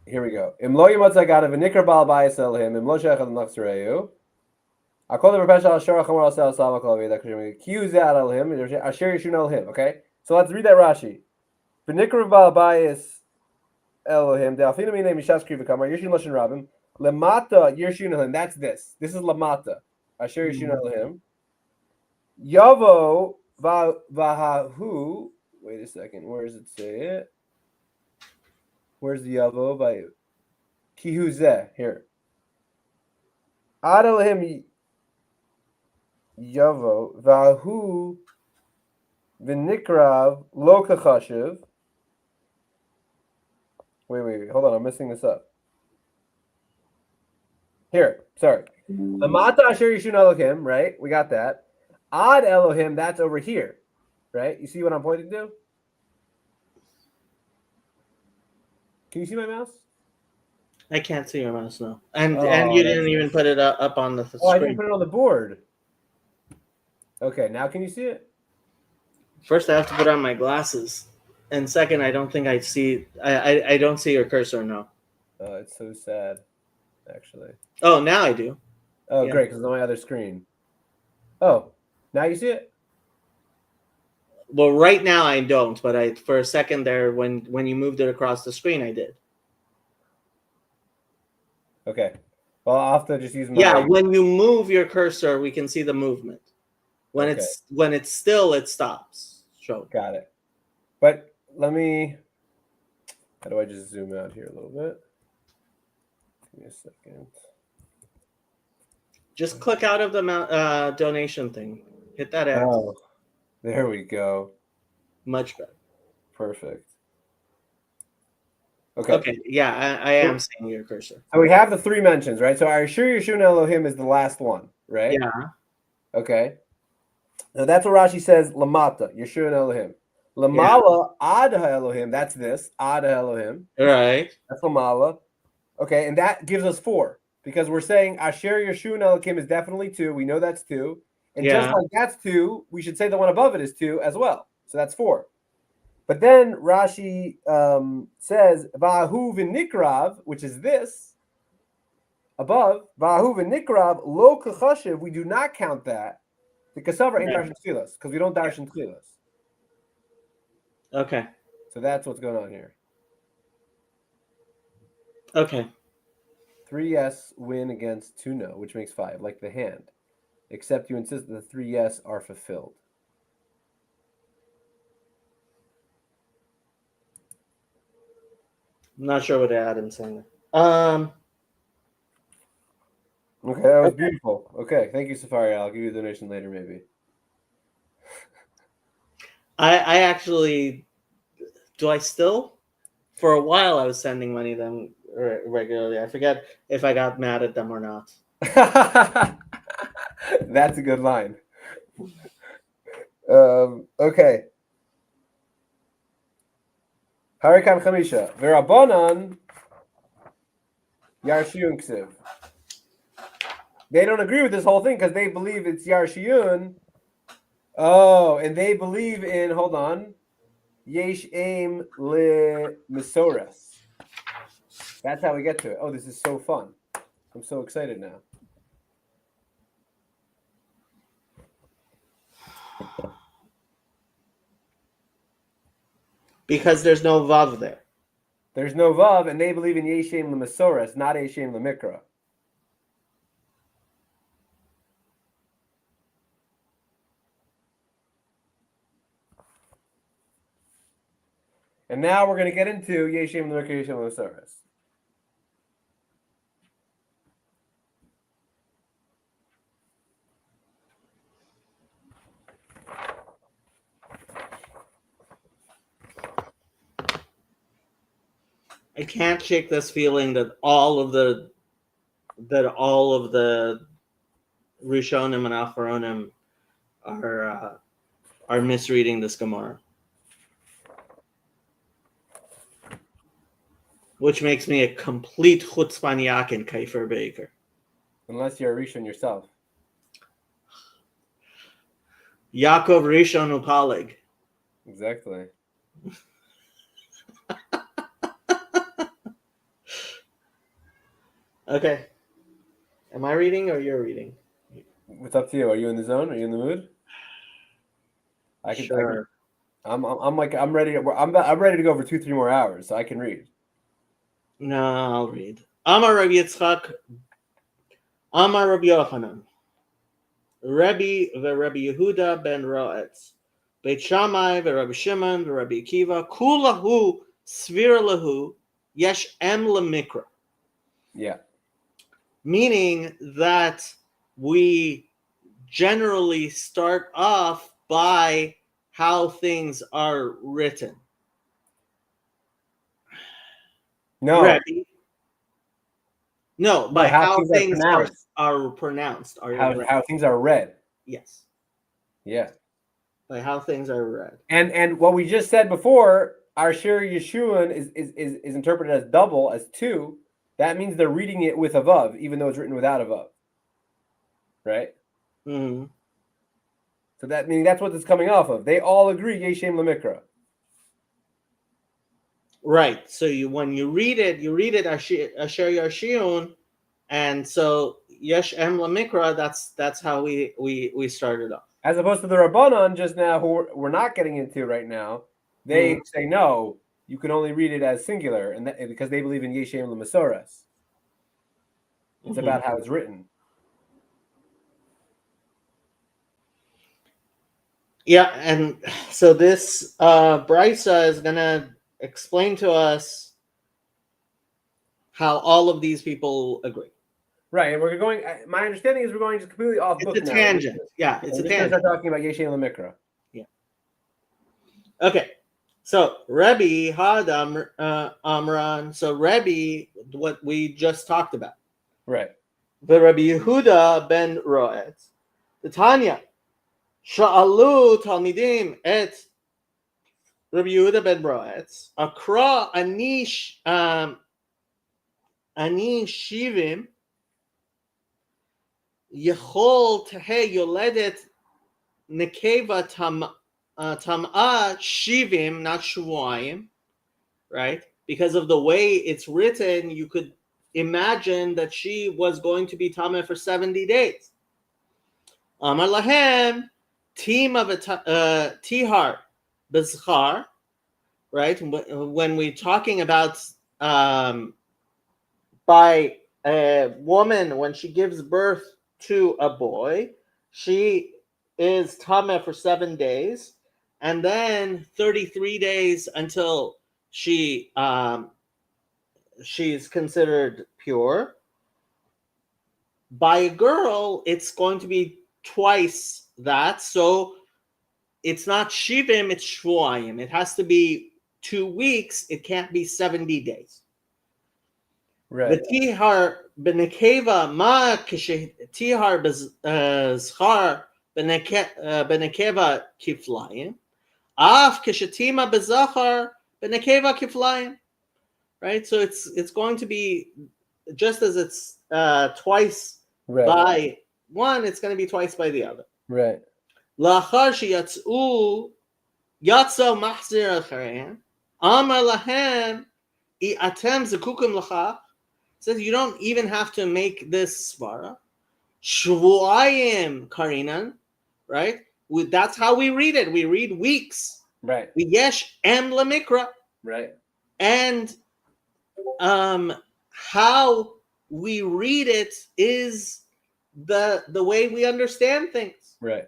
[SPEAKER 2] Here we go. Imlo yimotzagad v'nikra bal bayis elhim imlo shechad l'nachzereu. Akol l'repeshal shorach amar asel salva kol v'yedek kiyuzad elhim asher yishun elhim. Okay. So let's read that Rashi. V'nikra bal bayis elhim de'alfinu minei mishas kriva kamar yishun lashon rabim lemata yishun elhim. That's this. This is lamata asher yishun elhim. Yavo vahahu. Wait a second. Where does it say it? Where's the yavo by kihuzeh? Here. Ad Elohim yavo vahu v'nikrav lo kachashiv. Wait. Hold on. I'm messing this up. Here. Sorry. Lamata asher yishun Elohim. Right. We got that. Ad Elohim. That's over here. Right. You see what I'm pointing to? Can you see my mouse?
[SPEAKER 1] I can't see your mouse now, and
[SPEAKER 2] Oh,
[SPEAKER 1] you
[SPEAKER 2] that's
[SPEAKER 1] didn't even
[SPEAKER 2] nice.
[SPEAKER 1] put it up on the
[SPEAKER 2] Oh, I didn't
[SPEAKER 1] screen.
[SPEAKER 2] put it on the board. Okay, now can you see it?
[SPEAKER 1] First, I have to put on my glasses, and second, I don't think I see. I don't see your cursor now.
[SPEAKER 2] Oh, it's so sad, actually.
[SPEAKER 1] Oh, now I do.
[SPEAKER 2] Oh,
[SPEAKER 1] Yeah.
[SPEAKER 2] great, because it's on my other screen. Oh, now you see it?
[SPEAKER 1] Well, right now I don't, but I for a second there when you moved it across the screen, I did.
[SPEAKER 2] Okay. Well, I'll have to just use my.
[SPEAKER 1] Yeah, when you move your cursor, we can see the movement. When
[SPEAKER 2] Okay.
[SPEAKER 1] it's still, it stops. Show.
[SPEAKER 2] Got it. But let me. How do I just zoom out here a little bit? Give me a second.
[SPEAKER 1] Just click out of the donation thing. Hit that X.
[SPEAKER 2] Oh, there we go.
[SPEAKER 1] Much better.
[SPEAKER 2] Perfect. Okay.
[SPEAKER 1] Okay. Yeah, I am seeing your cursor.
[SPEAKER 2] So we have the three mentions, right? So our Ashur Yeshun Elohim is the last one, right?
[SPEAKER 1] Yeah.
[SPEAKER 2] Okay. Now that's what Rashi says, Lamata, Yeshua Elohim. Lamala, Ad Elohim, that's this, Ad Elohim.
[SPEAKER 1] Right.
[SPEAKER 2] That's Lamala. Okay, and that gives us four because we're saying Asher Yeshua Elohim is definitely two. We know that's two. And just like that's two, we should say the one above it is two as well. So that's four. But then Rashi says, Vahu v'nikrav, which is this, above, Vahu v'nikrav, lo kachashiv, we do not count that. The Kasavar ain't darshan tchilas because we don't darshan tchilas.
[SPEAKER 1] Okay.
[SPEAKER 2] So that's what's going on here.
[SPEAKER 1] Okay.
[SPEAKER 2] 3 yes win against 2 no, which makes 5, like the hand. Except you insist that the 3 yes are fulfilled.
[SPEAKER 1] I'm not sure what Adam's saying.
[SPEAKER 2] Okay, that was beautiful. Okay, thank you, Safari. I'll give you a donation later, maybe.
[SPEAKER 1] I actually do. I still, for a while, I was sending money them regularly. I forget if I got mad at them or not.
[SPEAKER 2] That's a good line. Okay. Harikan Chamisha. Verabanan Yarshiyun Ksiv. They don't agree with this whole thing because they believe it's Yarshiyun. Oh, and they believe in, hold on, Yesh Aim Le Misoras. That's how we get to it. Oh, this is so fun. I'm so excited now.
[SPEAKER 1] Because there's no vav there.
[SPEAKER 2] There's no vav, and they believe in Yesh Aim Le Misoras, not Yesh Aim Le Mikra. And now we're going to get into Yeshem L'Mikra, Yeshem L'Misoras.
[SPEAKER 1] I can't shake this feeling that all of the Rishonim and Acharonim are misreading this Gemara, which makes me a complete chutzpaniak and kaifer baker.
[SPEAKER 2] Unless you're a Rishon yourself.
[SPEAKER 1] Yaakov Rishon Upalig.
[SPEAKER 2] Exactly.
[SPEAKER 1] Okay. Am I reading or you're reading?
[SPEAKER 2] What's up to you? Are you in the zone? Are you in the mood?
[SPEAKER 1] Sure.
[SPEAKER 2] I'm ready. I'm ready to go for 2-3 more hours, so I can read.
[SPEAKER 1] No, I'll read. Amar Rabbi Yitzchak. Amar Rabbi Yochanan. Rabbi Yehuda ben Roetz, Beit Shammai v'Rabbi Shimon v'Rabbi Akiva, kulahu svir lahu yesh em lemikra.
[SPEAKER 2] Yeah.
[SPEAKER 1] Meaning that we generally start off by how things are written.
[SPEAKER 2] No.
[SPEAKER 1] Rabbi. No, by how things are pronounced.
[SPEAKER 2] How things are read.
[SPEAKER 1] Yes.
[SPEAKER 2] Yeah.
[SPEAKER 1] By how things are read.
[SPEAKER 2] And what we just said before, our Shir Yeshua is interpreted as double, as two. That means they're reading it with a vav, even though it's written without a vav. Right?
[SPEAKER 1] Mm-hmm.
[SPEAKER 2] So that means that's what it's coming off of. They all agree, Yeshem Lemikra.
[SPEAKER 1] Right. So when you read it Asher Yashiun, and so Yesh Em Lamikra, that's how we started off.
[SPEAKER 2] As opposed to the Rabbanon just now, who we're not getting into right now, they say no, you can only read it as singular, and because they believe in Yeshem Lemasoras. It's about how it's written.
[SPEAKER 1] Yeah, and so this Brisa is gonna explain to us how all of these people agree.
[SPEAKER 2] Right, and we're going. My understanding is we're going just completely off book now.
[SPEAKER 1] It's a tangent. Yeah, it's a tangent.
[SPEAKER 2] We're going to start talking about Yeshem Lemikra.
[SPEAKER 1] Yeah. Okay, so Rebbe had Amran. So Rebbe, what we just talked about.
[SPEAKER 2] Right.
[SPEAKER 1] The Rabbi Yehuda ben Roetz, the Tanya, Sha'alu Talmidim et Rabbi Yehuda ben Roetz, Akra Anish Ani Shivim, Yechol Tehe Yoledet Nekeva Tam'a Shivim, not Shuayim, right? Because of the way it's written, you could imagine that she was going to be Tameh for 70 days. Amar Lahem, team of Tihar Bezchar, right? When we're talking about by a woman, when she gives birth to a boy, she is Tameh for 7 days, and then 33 days until she's considered pure. By a girl, it's going to be twice that, so it's not Shivim, it's Shvuayim. It has to be 2 weeks. It can't be 70 days.
[SPEAKER 2] Right.
[SPEAKER 1] V'tihar b'nekeva ma tihar b'zchar b'nekeva kiflayim. Af kishetima b'zachar b'nekeva kiflayim. Right, so it's going to be just as it's twice by one, it's going to be twice by the other.
[SPEAKER 2] Right.
[SPEAKER 1] Lachar sheyatzu yatzo machzir acharein amar lahem I atem zekukim lacha. Says you don't even have to make this svara. Shvuayim karinan, right? That's how we read it. We read weeks.
[SPEAKER 2] Right.
[SPEAKER 1] We yesh em lemikra.
[SPEAKER 2] Right.
[SPEAKER 1] And how we read it is the way we understand things.
[SPEAKER 2] Right.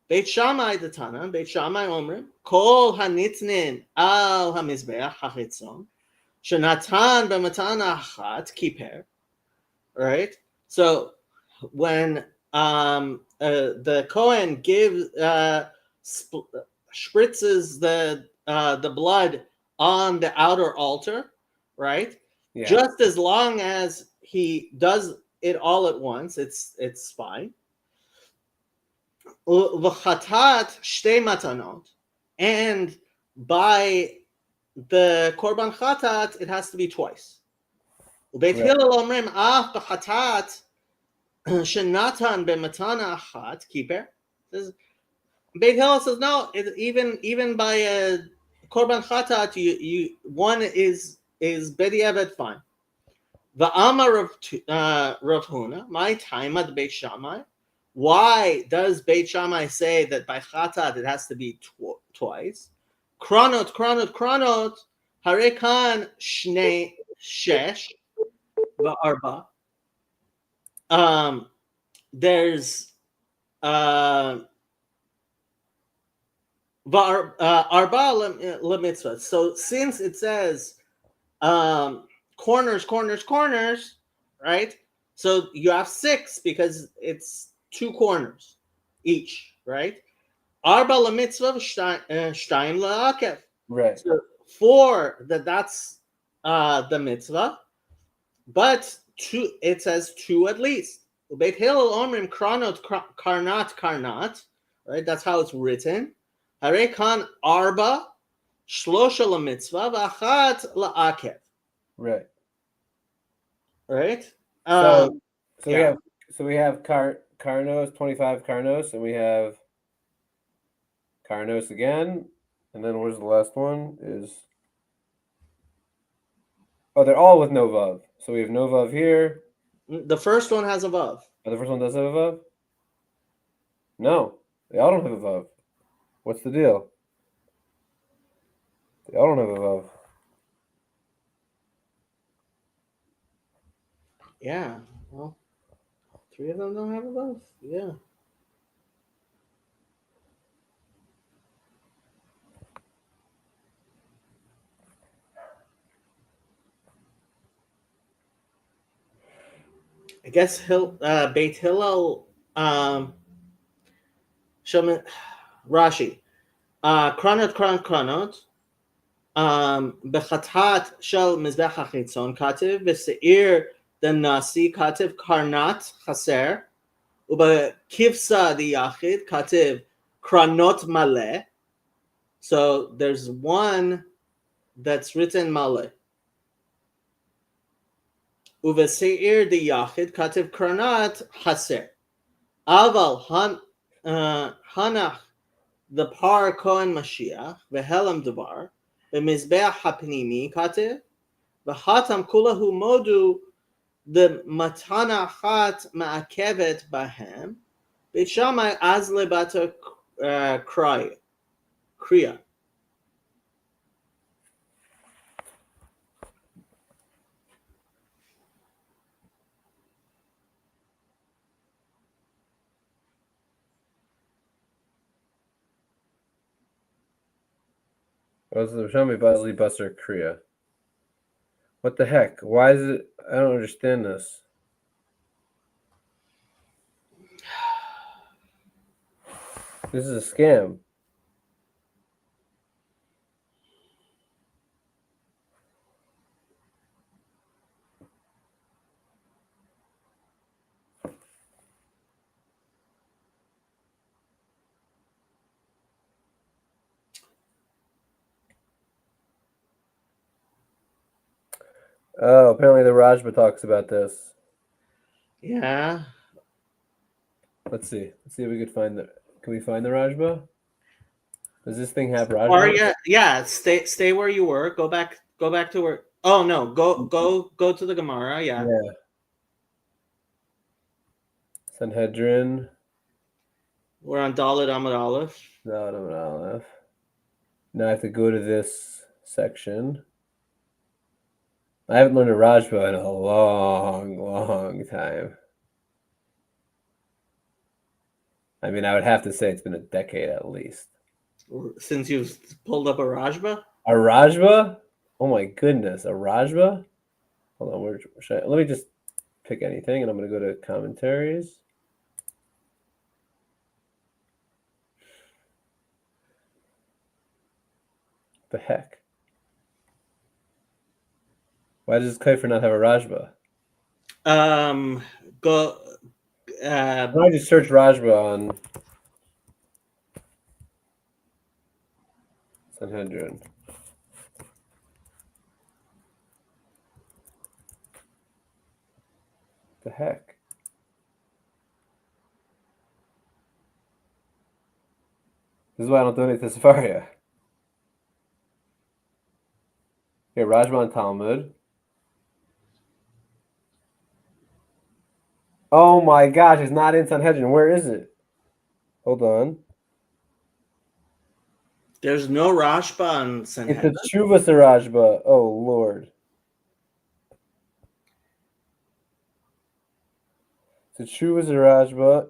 [SPEAKER 1] Beit Shammai the Tana, Beit Shammai Omrim, Kol hanitnin al hamizbeach hachitzon, shenatan b'matana achat kiper. Right. So when the Kohen gives spritzes the blood on the outer altar, right? Yeah. Just as long as he does it all at once, it's fine. V'chatat shtei matanot, and by the korban chatat, it has to be twice. Beit Hillel omrim af b'chatat shenatan b'matana achat kiper. Beit Hillel says no. Even by a korban chatat, you one is bediavad fine. Va'amar Rav Huna, my time at Beit Shammai. Why does Beit Shammai say that by chatat it has to be twice? Kronot, harekan shnei shesh va'arba. there's arba lemitzvah. So since it says corners, corners, corners, right? So you have 6 because it's 2 corners each, right? Arba lemitzvah, shtayim la'akev.
[SPEAKER 2] Right.
[SPEAKER 1] So 4 that's the mitzvah, but 2 it says 2 at least. Beit Hillel omrim kranot karnat karnat, right? That's how it's written. Hare kan arba shlosha lemitzvah v'achat la'akev.
[SPEAKER 2] Right.
[SPEAKER 1] Right.
[SPEAKER 2] So
[SPEAKER 1] Yeah.
[SPEAKER 2] we have Carnos, 25 Carnos, and we have Carnos again, and then where's the last one? They're all with no vav. So we have no vav here.
[SPEAKER 1] The first one has a vav.
[SPEAKER 2] Oh, the first one does have a vav? No, they all don't have a vav. What's the deal? They all don't have a vav.
[SPEAKER 1] Yeah. Well, 3 of them don't have a vav. Yeah. I guess Beit Hillel, Rashi, kranot, bechatat shel mizbech hachitzon kativ v'seir denasi kativ karnat chaser ubekivsa diyachid kativ kranot maleh. So there's one that's written maleh. Uveseir diyachid kativ kranat chaser. Aval hanach the par kohen Mashiach v'helam devar v'mizbeach hapnimi kativ v'hatam kulahu modu the matana chat ma'akevet bahem b'shamai az lebata kriya.
[SPEAKER 2] What the heck? Why is it? I don't understand this. This is a scam. Oh, apparently the Rajba talks about this.
[SPEAKER 1] Yeah.
[SPEAKER 2] Let's see. Let's see if we could find the. Can we find the Rajba? Does this thing have Rajba?
[SPEAKER 1] Or yeah. Stay where you were. Go back to where. Oh no. Go to the Gemara. Yeah.
[SPEAKER 2] Yeah. Sanhedrin.
[SPEAKER 1] We're on Dalet Amud Aleph.
[SPEAKER 2] Dalet Amud Aleph. Now I have to go to this section. I haven't learned a Rajba in a long time. I mean, I would have to say it's been a decade at least.
[SPEAKER 1] Since you've pulled up a Rajba?
[SPEAKER 2] A Rajba? Oh my goodness, a Rajba? Hold on, let me just pick anything, and I'm going to go to commentaries. The heck? Why does Kaifer not have a Rajba?
[SPEAKER 1] Go.
[SPEAKER 2] I just search Rajba on Sanhedrin. The heck? This is why I don't donate to Sefaria. Okay, Rajba on Talmud. Oh my gosh, it's not in Sanhedrin. Where is it? Hold on.
[SPEAKER 1] There's no Rashba on Sanhedrin.
[SPEAKER 2] It's a Tshuva Rajba. Oh Lord. The true is a Rajba.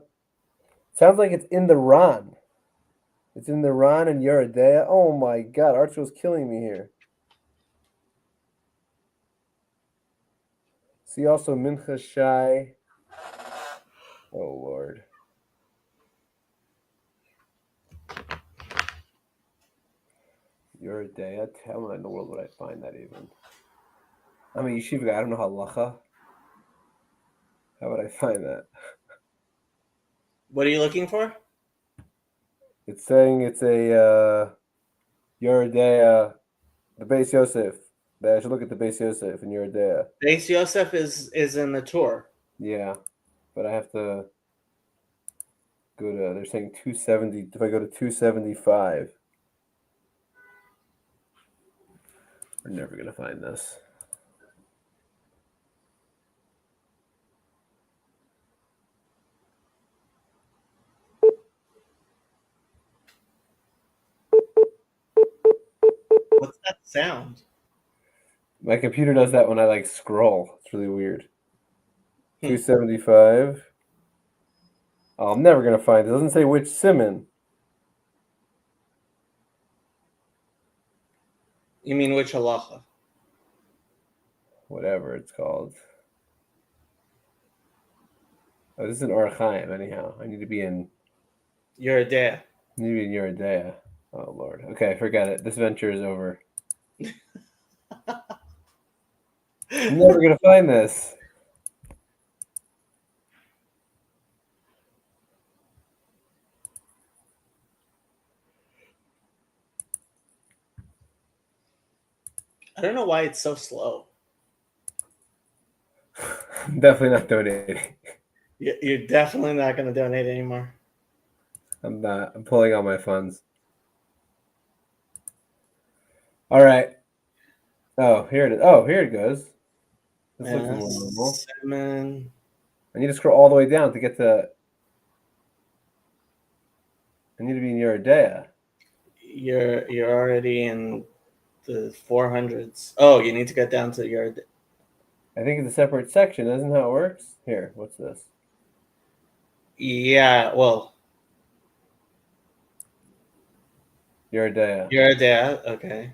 [SPEAKER 2] Sounds like it's in the Ran. It's in the Ran and Yeridea. Oh my god, Archer's killing me here. See also Mincha Shai. Oh Lord. Yeridea. How in the world would I find that even? I'm a yeshiva guy. I don't know halacha. How would I find that?
[SPEAKER 1] What are you looking for?
[SPEAKER 2] It's saying it's a Yeridea, the Beis Yosef. I should look at the Beis Yosef in Yeridea.
[SPEAKER 1] Beis Yosef is in the Torah.
[SPEAKER 2] Yeah, but I have to go to. They're saying 270. If I go to 275, we're never gonna find this.
[SPEAKER 1] What's that sound?
[SPEAKER 2] My computer does that when I like scroll. It's really weird. 275. Oh, I'm never gonna find it. It doesn't say which simon.
[SPEAKER 1] You mean which halacha?
[SPEAKER 2] Whatever it's called. Oh, this is an Orach Chaim, anyhow. I need to be in.
[SPEAKER 1] You're a dad.
[SPEAKER 2] I need to be in Yeridea. Oh Lord. Okay, forget it. This venture is over. I'm never gonna find this.
[SPEAKER 1] I don't know why it's so slow.
[SPEAKER 2] I'm definitely not donating.
[SPEAKER 1] You're definitely not going to donate anymore.
[SPEAKER 2] I'm not. I'm pulling out my funds. All right. Oh, here it is. Oh, here it goes. This looks more normal.
[SPEAKER 1] Simon.
[SPEAKER 2] I need to scroll all the way down to get to. I need to be in Yeridea.
[SPEAKER 1] You're already in the 400s. Oh, you need to get down to your.
[SPEAKER 2] I think it's a separate section. Isn't how it works? Here, what's this?
[SPEAKER 1] Yeah, well,
[SPEAKER 2] Yeridea.
[SPEAKER 1] you're a dad. Okay.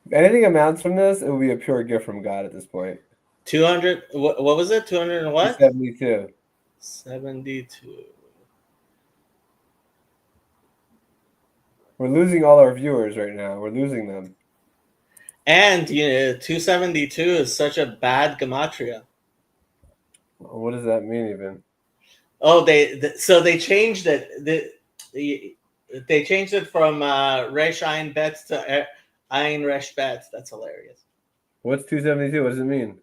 [SPEAKER 2] If anything amounts from this, it will be a pure gift from God at this point.
[SPEAKER 1] 200. What was it? 200 and what?
[SPEAKER 2] 72.
[SPEAKER 1] 72.
[SPEAKER 2] We're losing all our viewers right now. We're losing them.
[SPEAKER 1] And 272 is such a bad gematria.
[SPEAKER 2] What does that mean, even?
[SPEAKER 1] Oh, so they changed it. They changed it from Resh Ayin Bet to Ayin Resh Bet. That's hilarious.
[SPEAKER 2] What's 272? What does it mean?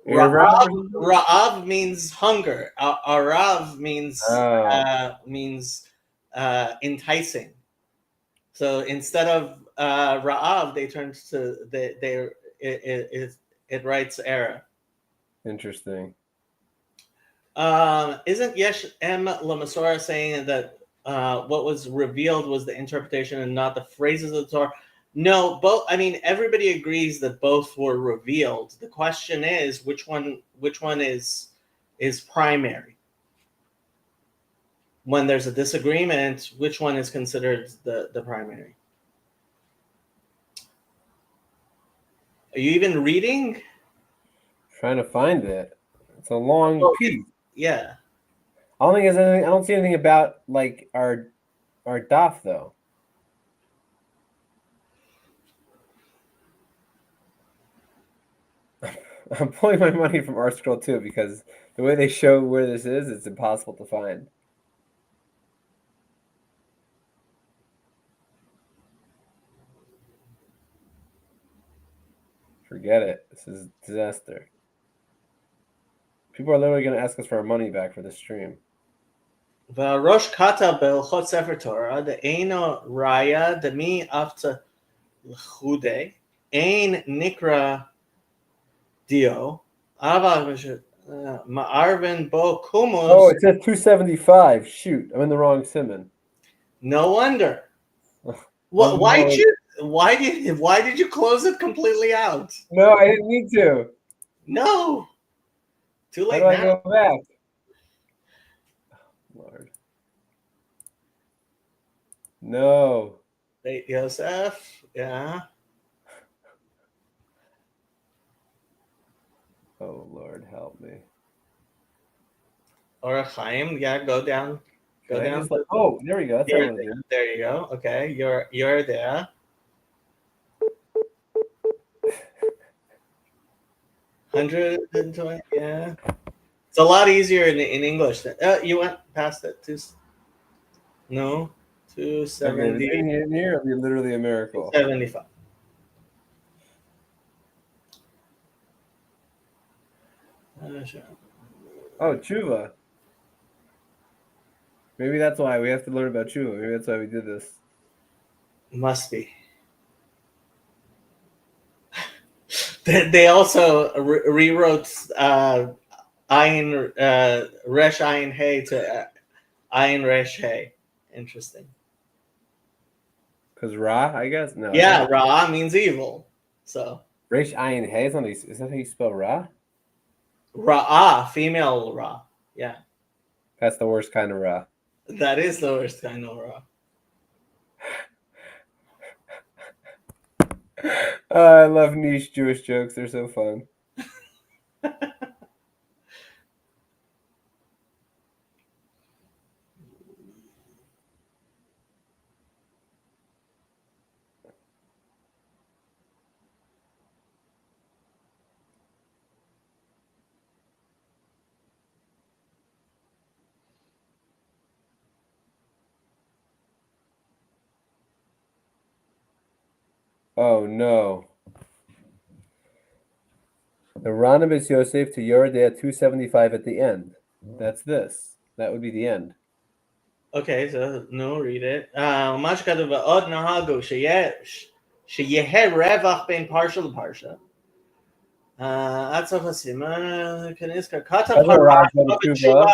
[SPEAKER 1] Ra'av means hunger. Arav means enticing. So instead of Ra'av, they turned to it writes era.
[SPEAKER 2] Interesting.
[SPEAKER 1] Isn't Yesh M. Lamasora saying that what was revealed was the interpretation and not the phrases of the Torah? No, both. I mean, everybody agrees that both were revealed. The question is which one is primary. When there's a disagreement, which one is considered the primary? Are you even reading?
[SPEAKER 2] Trying to find it. It's a long piece.
[SPEAKER 1] Yeah.
[SPEAKER 2] I don't think there's anything. I don't see anything about like our daf though. I'm pulling my money from ArtScroll too because the way they show where this is, it's impossible to find. Forget it. This is a disaster. People are literally going to ask us for our money back for this stream.
[SPEAKER 1] Rosh kata belchot sefer Torah the eino raya the mi after chude ein nikra dio ava ma'arvin bo kumos.
[SPEAKER 2] Oh, it says 275. Shoot, I'm in the wrong simon.
[SPEAKER 1] No wonder. Why did you close it completely out?
[SPEAKER 2] No, I didn't need to.
[SPEAKER 1] No, too
[SPEAKER 2] How
[SPEAKER 1] late
[SPEAKER 2] do I
[SPEAKER 1] now.
[SPEAKER 2] go back? Lord. No.
[SPEAKER 1] Beit Yosef, yeah.
[SPEAKER 2] Oh Lord, help me.
[SPEAKER 1] Or Chaim, yeah. Go down.
[SPEAKER 2] Can
[SPEAKER 1] Go
[SPEAKER 2] I
[SPEAKER 1] down.
[SPEAKER 2] just like? Oh, there we go. That's what I want to do.
[SPEAKER 1] There you go. Okay, you're there. 120. Yeah, it's a lot easier in English. You went past it. No,
[SPEAKER 2] Okay, if it's
[SPEAKER 1] 270,
[SPEAKER 2] in here, it'll be literally a miracle.
[SPEAKER 1] 275. Sure.
[SPEAKER 2] Oh, tshuva. Maybe that's why we have to learn about tshuva. Maybe that's why we did this.
[SPEAKER 1] Must be. They also rewrote Ayin Resh Ayin Hey to Ayin Resh Hey. Interesting.
[SPEAKER 2] Because Ra, I guess? No.
[SPEAKER 1] Yeah, Ra means evil. So
[SPEAKER 2] Resh Ayin Hey, is that how you spell Ra?
[SPEAKER 1] Ra'ah, female Ra. Yeah.
[SPEAKER 2] That's the worst kind of Ra.
[SPEAKER 1] That is the worst kind of Ra.
[SPEAKER 2] I love niche Jewish jokes. They're so fun. Oh no. The Ranabis Yosef to Yoredea 275 at the end. That's this. That would be the end.
[SPEAKER 1] Okay, so no, read it. מה שכתוב ועוד נהגו שיהיה רווח בין פרשה לפרשה. עד סוף הסימן, כנזכר, כתב הרשב"א בתשובה,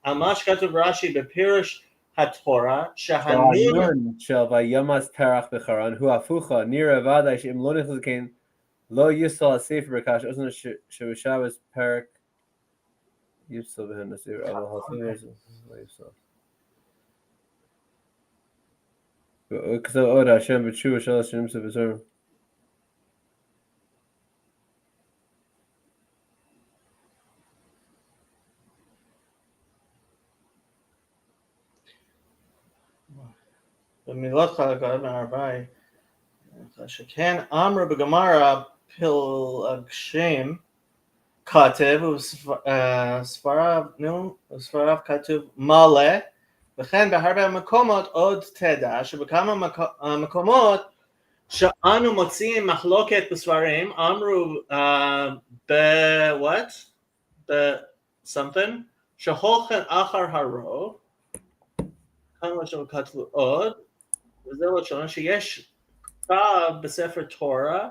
[SPEAKER 1] על מה שכתוב רש"י בפירוש התורה, שהנון
[SPEAKER 2] של וימס תרח בחרן הוא הפוכה נראה ודאי שאם לא נכנס כן לא יפסל הספר בקש אוזן שבשבס פרק יפסל בהן הספר אבל הספר לא יפסל. וכתב עוד השם בתשובה של השנים שבזר.
[SPEAKER 1] במילות חלקות מהרבי, שכן אמרו בגמרא פלגשים כתב וספריו כתוב מלא, וכן בהרבה מקומות עוד תדע שבכמה מקומות שאנו מוצאים מחלוקת בספרים אמרו something שהולכן אחר הרוב, כמה שכתבו עוד, וזה לא שונה שיש בספר תורה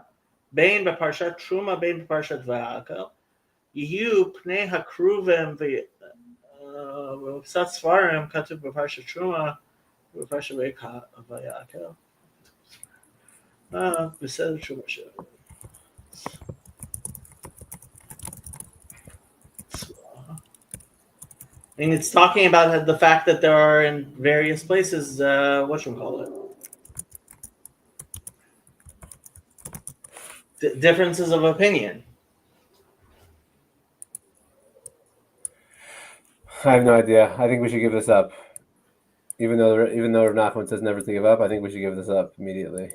[SPEAKER 1] בין בפרשת תרומה בין בפרשת ויקל יהיו פני הקרובים ובקצת ספרים כתוב בפרשת תרומה ובפרשת ויקל בסדר תרומה שלו. And it's talking about the fact that there are in various places whatchamacallit, differences of opinion.
[SPEAKER 2] I have no idea. I think we should give this up. Even though Rav Nachman says never to give up, I think we should give this up immediately.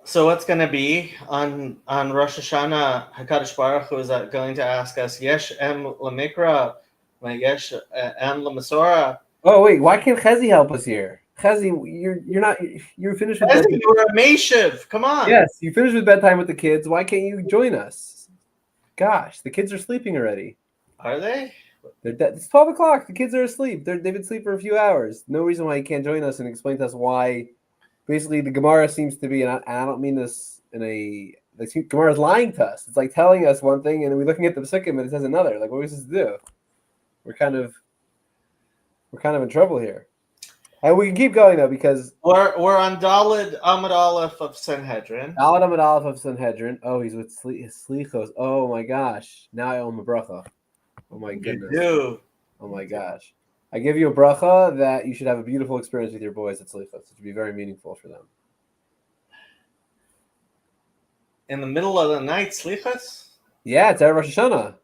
[SPEAKER 1] So what's going to be on Rosh Hashanah? Hakadosh Baruch Hu is going to ask us, Yesh em lemikra, Yesh em lemasora.
[SPEAKER 2] Oh wait, why can't Chezi help us here? Chezi, you're finished with bedtime.
[SPEAKER 1] You're a Meshiv. Come on.
[SPEAKER 2] Yes, you finished with bedtime with the kids. Why can't you join us? Gosh, the kids are sleeping already.
[SPEAKER 1] Are they?
[SPEAKER 2] It's 12 o'clock. The kids are asleep. They've been asleep for a few hours. No reason why you can't join us and explain to us why. Basically, the Gemara seems to be, and I don't mean this in a the Gemara is lying to us. It's like telling us one thing, and we're looking at the Pesukim, and it says another. Like, what are we supposed to do? We're kind of in trouble here. And we can keep going though, because
[SPEAKER 1] we're on Daled Amud Aleph of Sanhedrin.
[SPEAKER 2] Daled Amud Aleph of Sanhedrin. Oh, he's with his slichos. Oh my gosh! Now I owe him a bracha. Oh my goodness!
[SPEAKER 1] You do.
[SPEAKER 2] Oh my gosh! I give you a bracha that you should have a beautiful experience with your boys at slichos. It should be very meaningful for them.
[SPEAKER 1] In the middle of the night, slichas?
[SPEAKER 2] Yeah, it's Erev Rosh Hashanah.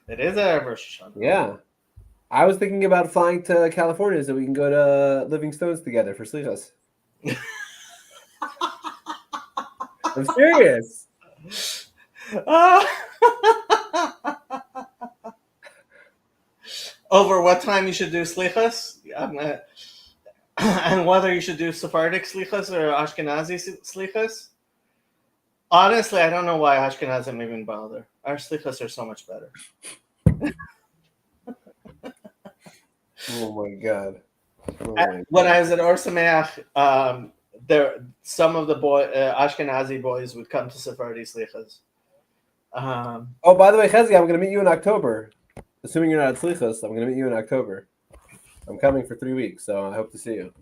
[SPEAKER 1] It is Erev Rosh Hashanah.
[SPEAKER 2] Yeah. I was thinking about flying to California so we can go to Living Stones together for slichas. I'm serious.
[SPEAKER 1] Over what time you should do slichas? And whether you should do Sephardic slichas or Ashkenazi slichas? Honestly, I don't know why Ashkenazim even bother. Our slichas are so much better.
[SPEAKER 2] Oh my god!
[SPEAKER 1] When I was at Or Sameach, there some of the Ashkenazi boys would come to Sephardi slichas.
[SPEAKER 2] Oh, by the way, Chezi, I'm going to meet you in October. Assuming you're not at slichas, I'm going to meet you in October. I'm coming for 3 weeks, so I hope to see you.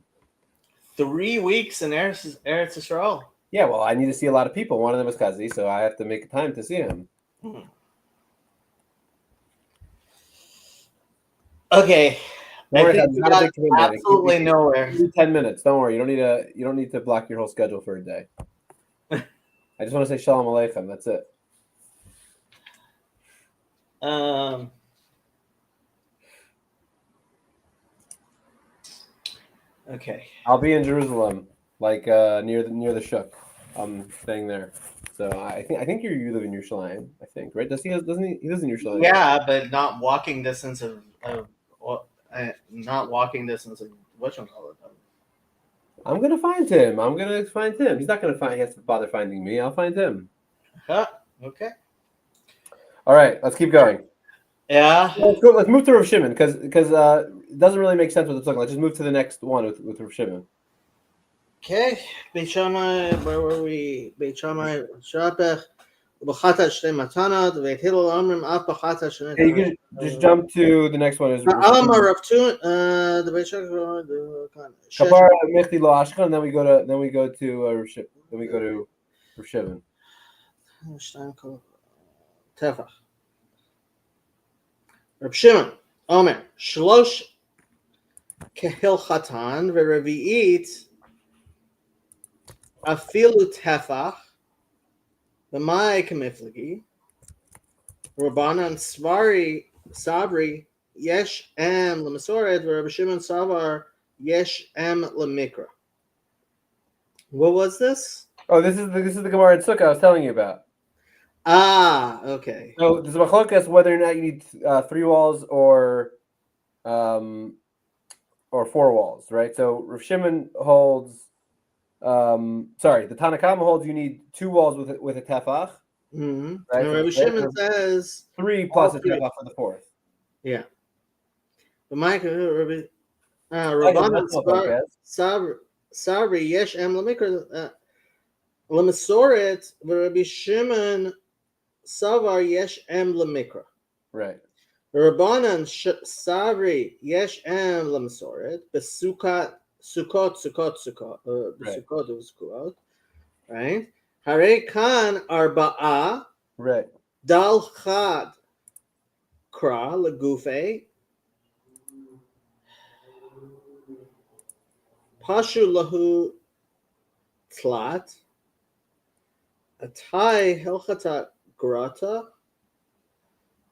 [SPEAKER 1] 3 weeks in Eretz Yisrael.
[SPEAKER 2] Yeah, well, I need to see a lot of people. One of them is Chezi, so I have to make time to see him.
[SPEAKER 1] Okay.
[SPEAKER 2] Don't worry,
[SPEAKER 1] think we got absolutely nowhere.
[SPEAKER 2] 10 minutes. Don't worry. You don't need to block your whole schedule for a day. I just want to say Shalom Aleichem. That's it.
[SPEAKER 1] Okay.
[SPEAKER 2] I'll be in Jerusalem, like near the Shuk. I'm staying there. So I think you live in Yerushalayim. I think, right? Doesn't he? He lives in Yerushalayim.
[SPEAKER 1] Yeah, but not walking distance of not walking distance of whatchamacallit.
[SPEAKER 2] I'm gonna find him. He's not gonna find. He has to bother finding me. I'll find him.
[SPEAKER 1] Okay.
[SPEAKER 2] All right, let's keep going.
[SPEAKER 1] Yeah.
[SPEAKER 2] Let's move to Rav Shimon because it doesn't really make sense what it's looking. Let's just move to the next one with Rav Shimon.
[SPEAKER 1] Okay. Beit Shammai, where were we? Beit Shammai, Shabbat, B'chatat Shnei Matanot, Beit Hillel Omrim Af B'chatat Shnei.
[SPEAKER 2] You can just jump to the next one. Is
[SPEAKER 1] Amar Rav Tun, the Beit Shammai,
[SPEAKER 2] Kapara Mechti Lo Ashkan, and then we go to Rav Shimon. Then we go to Rav Shimon.
[SPEAKER 1] Tefach. Rav Shimon, Omer, Shlosh Kehilchatan v'Revi'it Afilu Tefach v'Mai Kamiflagi Rabbanan Sabri Yesh Em L'Masoret v'Rav Shimon Savar Yesh Em L'Mikra. What was this?
[SPEAKER 2] Oh, this is the Gemara in Sukkah I was telling you about.
[SPEAKER 1] Okay.
[SPEAKER 2] So there's a machlokas whether or not you need 3 walls or 4 walls, right? So Rav Shimon holds, the Tanna Kama holds you need 2 walls with a tefach.
[SPEAKER 1] Mm-hmm.
[SPEAKER 2] Right?
[SPEAKER 1] And Rav Shimon says
[SPEAKER 2] 3 plus a tefach for the 4th.
[SPEAKER 1] Yeah. But Mike, Rabbanan Sabri Yesh Em L'Mikra L'Masoret v'Rabbi Shimon Savar Yesh Em L'Mikra.
[SPEAKER 2] Right.
[SPEAKER 1] Rabbanan Sabri Yesh Em L'Masoret B'Sukkot right? Hare Kan Arba'a
[SPEAKER 2] right.
[SPEAKER 1] Dal Chad Kra Legufe Pashu Lahu Tlat Atai Hilchata Grata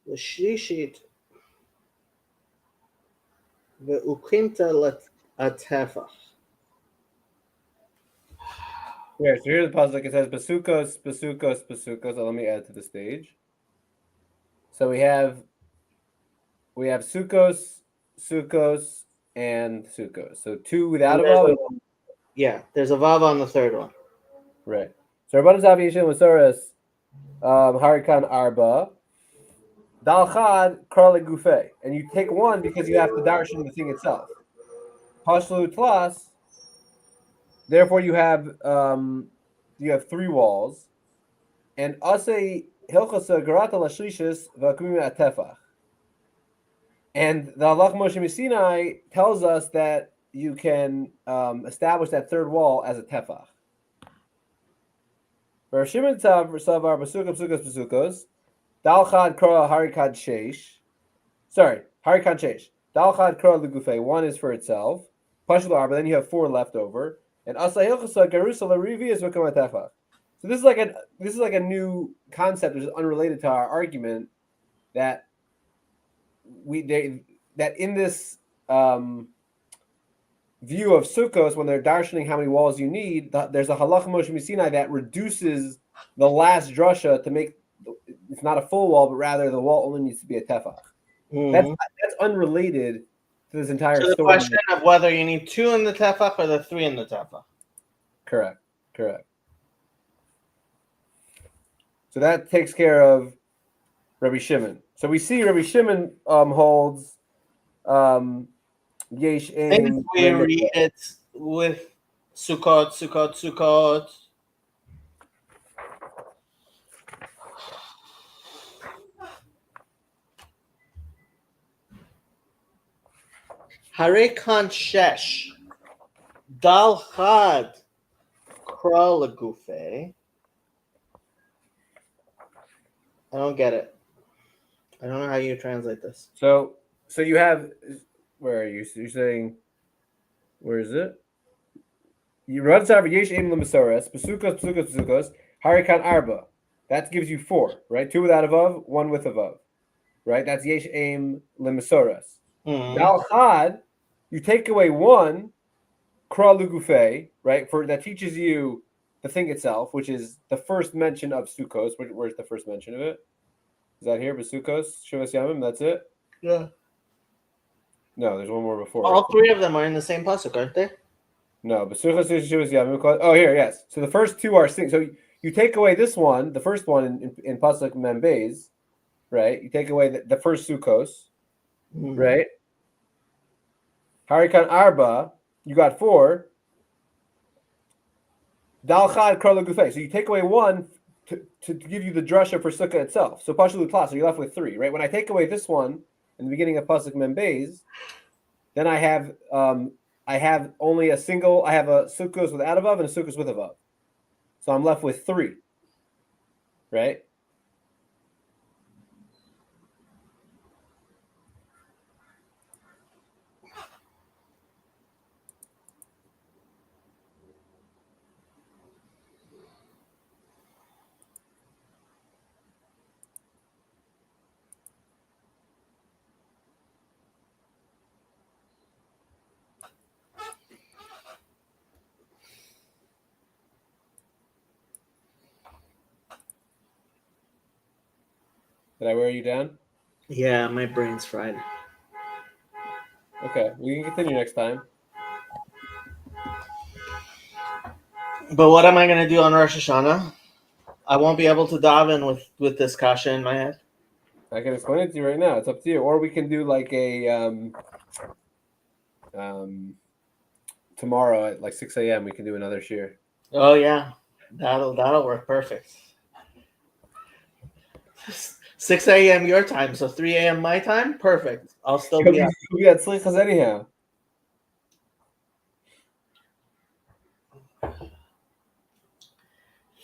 [SPEAKER 1] L'Shishit Ve'ukimta Atefach.
[SPEAKER 2] Yeah, so here's the puzzle. It says Basukos. So let me add to the stage. So we have Sukos, and Sukos. So 2 without a vav.
[SPEAKER 1] Yeah, there's a vav on the 3rd one.
[SPEAKER 2] Right. So Rabbanan Zavi Yishim Masoras Harikan Arba Dal Chad Krali Gufe. And you take 1 because you have to darshan the thing itself. Pashlu Tlas. Therefore, you have 3 walls, and ase hilchasa garata lashlishis v'akumim atefach. And the Halach Moshe Sinai tells us that you can establish that third wall as a tefach. Rav Shimon Tzav Savar Basukos Basukos Basukos Dalchad Kra Harikad Sheish. Sorry, Harikad Sheish. Dalchad Kra Lugufe. One is for itself. Pashul Arba. Then you have 4 left over. And Asahilchasa Garusa Larivi is Vukam Tefach. So this is like a new concept, which is unrelated to our argument that that in this view of Sukkos, when they're darshaning how many walls you need, there's a Halach Moshe Sinai that reduces the last drasha to make it's not a full wall, but rather the wall only needs to be a tefach.
[SPEAKER 1] Mm-hmm.
[SPEAKER 2] That's unrelated to this entire
[SPEAKER 1] So the
[SPEAKER 2] story.
[SPEAKER 1] question of whether you need 2 in the tefach or the 3 in the tefach.
[SPEAKER 2] Correct. So that takes care of Rabbi Shimon. So we see Rabbi Shimon holds Yesh Ein.
[SPEAKER 1] If we read it with Sukkot. Harekan Shesh Dal Chad Kra Lagufe. I don't get it. I don't know how you translate this.
[SPEAKER 2] So you have, where are you? So you're saying, where is it? You run Savar Yesh Ein L'Masores, Pesukos, Harikan Arba. That gives you 4, right? 2 without a vav, 1 with a vav, right? That's Yesh Ein L'Masores. Dal Chad, you take away 1, Kra Lugufe, right? For that teaches you the thing itself, which is the first mention of Sukkos. Where's the first mention of it? Is that here? Besukos, Shuvas Yamim, that's it?
[SPEAKER 1] Yeah.
[SPEAKER 2] No, there's one more before.
[SPEAKER 1] All 3 of them are in the same pasuk, aren't they?
[SPEAKER 2] No, Besukos, Shuvas Yamim. Oh, here, yes. So the first 2 are things. So you take away this one, the first one in pasuk Membez, right? You take away the first Sukkos, right? Harikan Arba, you got 4. Dal Chad Kra Lagufe. So you take away 1 to give you the drasha for Sukkah itself. So Pashul Utla, so you're left with 3, right? When I take away this one in the beginning of pasuk Membez, then I have only a single. I have a Sukkos without a vav and a Sukkos with a vav. So I'm left with 3, right? Did I wear you down?
[SPEAKER 1] Yeah, my brain's fried.
[SPEAKER 2] Okay, we can continue next time.
[SPEAKER 1] But what am I going to do on Rosh Hashanah? I won't be able to daven with this kasha in my head.
[SPEAKER 2] I can explain it to you right now. It's up to you. Or we can do like a tomorrow at like 6 a.m. we can do another shir.
[SPEAKER 1] Oh yeah, that'll work perfect. 6 a.m. your time, so 3 a.m. my time. Perfect. I'll still be up.
[SPEAKER 2] We got slichas anyhow.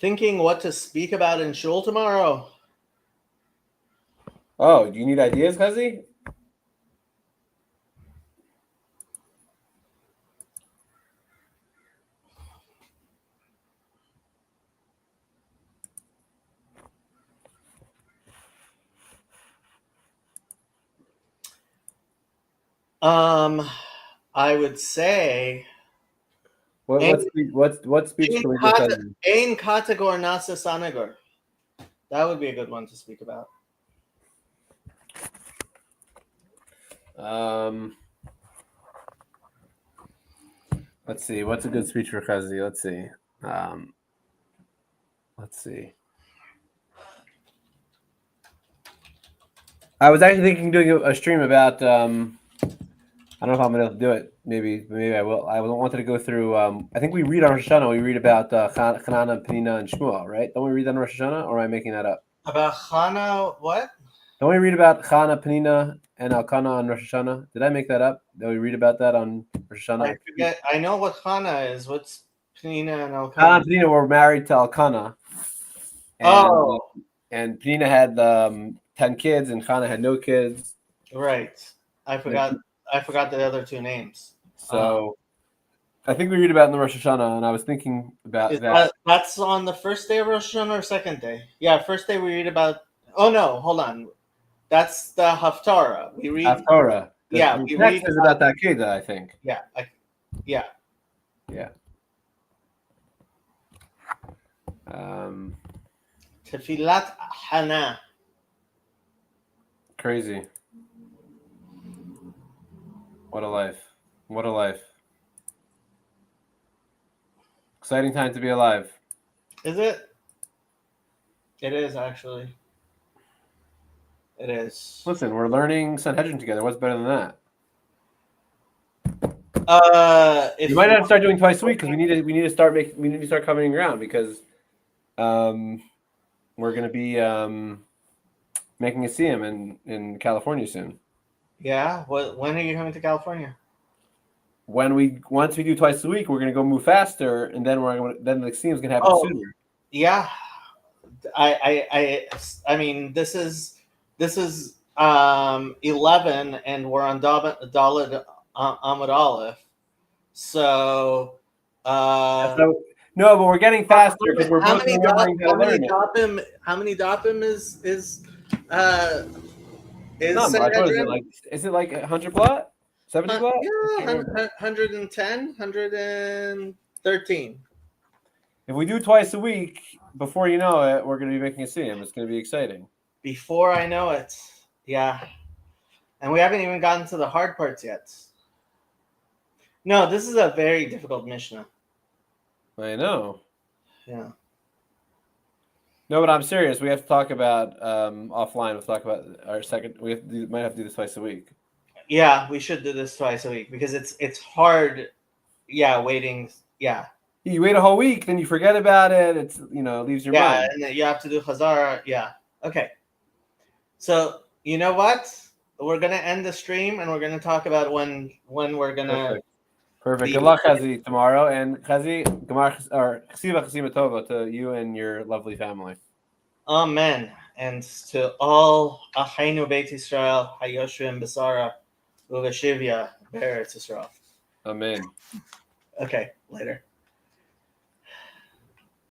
[SPEAKER 1] Thinking what to speak about in shul tomorrow.
[SPEAKER 2] Oh, do you need ideas, Kazi?
[SPEAKER 1] I would say
[SPEAKER 2] What speech can we do?
[SPEAKER 1] Ein Katagor Nasa Sanagor. That would be a good one to speak about.
[SPEAKER 2] Let's see. What's a good speech for Kazi? Let's see. I was actually thinking doing a stream about I don't know if I'm gonna do it. Maybe I will. I wanted to go through. I think we read on Rosh Hashanah. We read about Chanana, Penina, and Shmuel, right? Don't we read that on Rosh Hashanah, or am I making that up?
[SPEAKER 1] About Hana, what?
[SPEAKER 2] Don't we read about Chana, Penina, and Elkanah on Rosh Hashanah? Did I make that up? Did we read about that on Rosh
[SPEAKER 1] I
[SPEAKER 2] Hashanah?
[SPEAKER 1] forget. I know what Hana is. What's Penina and
[SPEAKER 2] Chana
[SPEAKER 1] Elkanah?
[SPEAKER 2] and Penina were married to Elkanah,
[SPEAKER 1] Oh,
[SPEAKER 2] and Penina had 10 kids, and Chana had no kids.
[SPEAKER 1] right. I forgot. I forgot the other two names.
[SPEAKER 2] So I think we read about it in the Rosh Hashanah, and I was thinking about that.
[SPEAKER 1] That's on the first day of Rosh Hashanah or second day? Yeah, first day we read about. Oh no, hold on. That's the Haftarah. We read.
[SPEAKER 2] Torah.
[SPEAKER 1] Yeah,
[SPEAKER 2] The
[SPEAKER 1] we
[SPEAKER 2] text
[SPEAKER 1] read
[SPEAKER 2] is about that kid, I think.
[SPEAKER 1] Yeah, yeah.
[SPEAKER 2] Yeah.
[SPEAKER 1] Tefilat Hana.
[SPEAKER 2] Crazy. What a life. What a life. Exciting time to be alive.
[SPEAKER 1] Is it? It is actually. It is.
[SPEAKER 2] Listen, we're learning Sanhedrin together. What's better than that?
[SPEAKER 1] If
[SPEAKER 2] You might have to start doing twice a week because we need to start coming around because we're going to be making a CM in California soon.
[SPEAKER 1] Yeah. When are you coming to California?
[SPEAKER 2] Once we do twice a week, we're going to go move faster, and then then the CM is going to happen sooner.
[SPEAKER 1] Yeah. I mean, this is 11, and we're on Dalet Amud Aleph. So.
[SPEAKER 2] No, but we're getting faster because we're both remembering how to learn it.
[SPEAKER 1] How many dapim is
[SPEAKER 2] Not much. What is it like? Is it like 100 plot? 70 plot?
[SPEAKER 1] Yeah, 110, 113.
[SPEAKER 2] If we do twice a week, before you know it, we're going to be making a CM. It's going to be exciting.
[SPEAKER 1] Before I know it, yeah. And we haven't even gotten to the hard parts yet. No, this is a very difficult Mishnah.
[SPEAKER 2] I know.
[SPEAKER 1] Yeah.
[SPEAKER 2] No, but I'm serious. We have to talk about offline. We'll talk about our second. Might have to do this twice a week.
[SPEAKER 1] Yeah, we should do this twice a week because it's hard. Yeah, waiting. Yeah.
[SPEAKER 2] You wait a whole week, then you forget about it. It's leaves your mind.
[SPEAKER 1] Yeah, and then you have to do Chazara. Yeah. Okay. So you know what? We're gonna end the stream and we're gonna talk about when we're gonna.
[SPEAKER 2] Perfect. Good luck, Chazi, tomorrow, and Chazi, Gemar or Chesiva Chesima Tova to you and your lovely family.
[SPEAKER 1] Amen. And to all Achainu Beit Yisrael, Hayoshvim Basara, Uveshivya, Be'eretz Yisrael.
[SPEAKER 2] Amen.
[SPEAKER 1] Okay, later.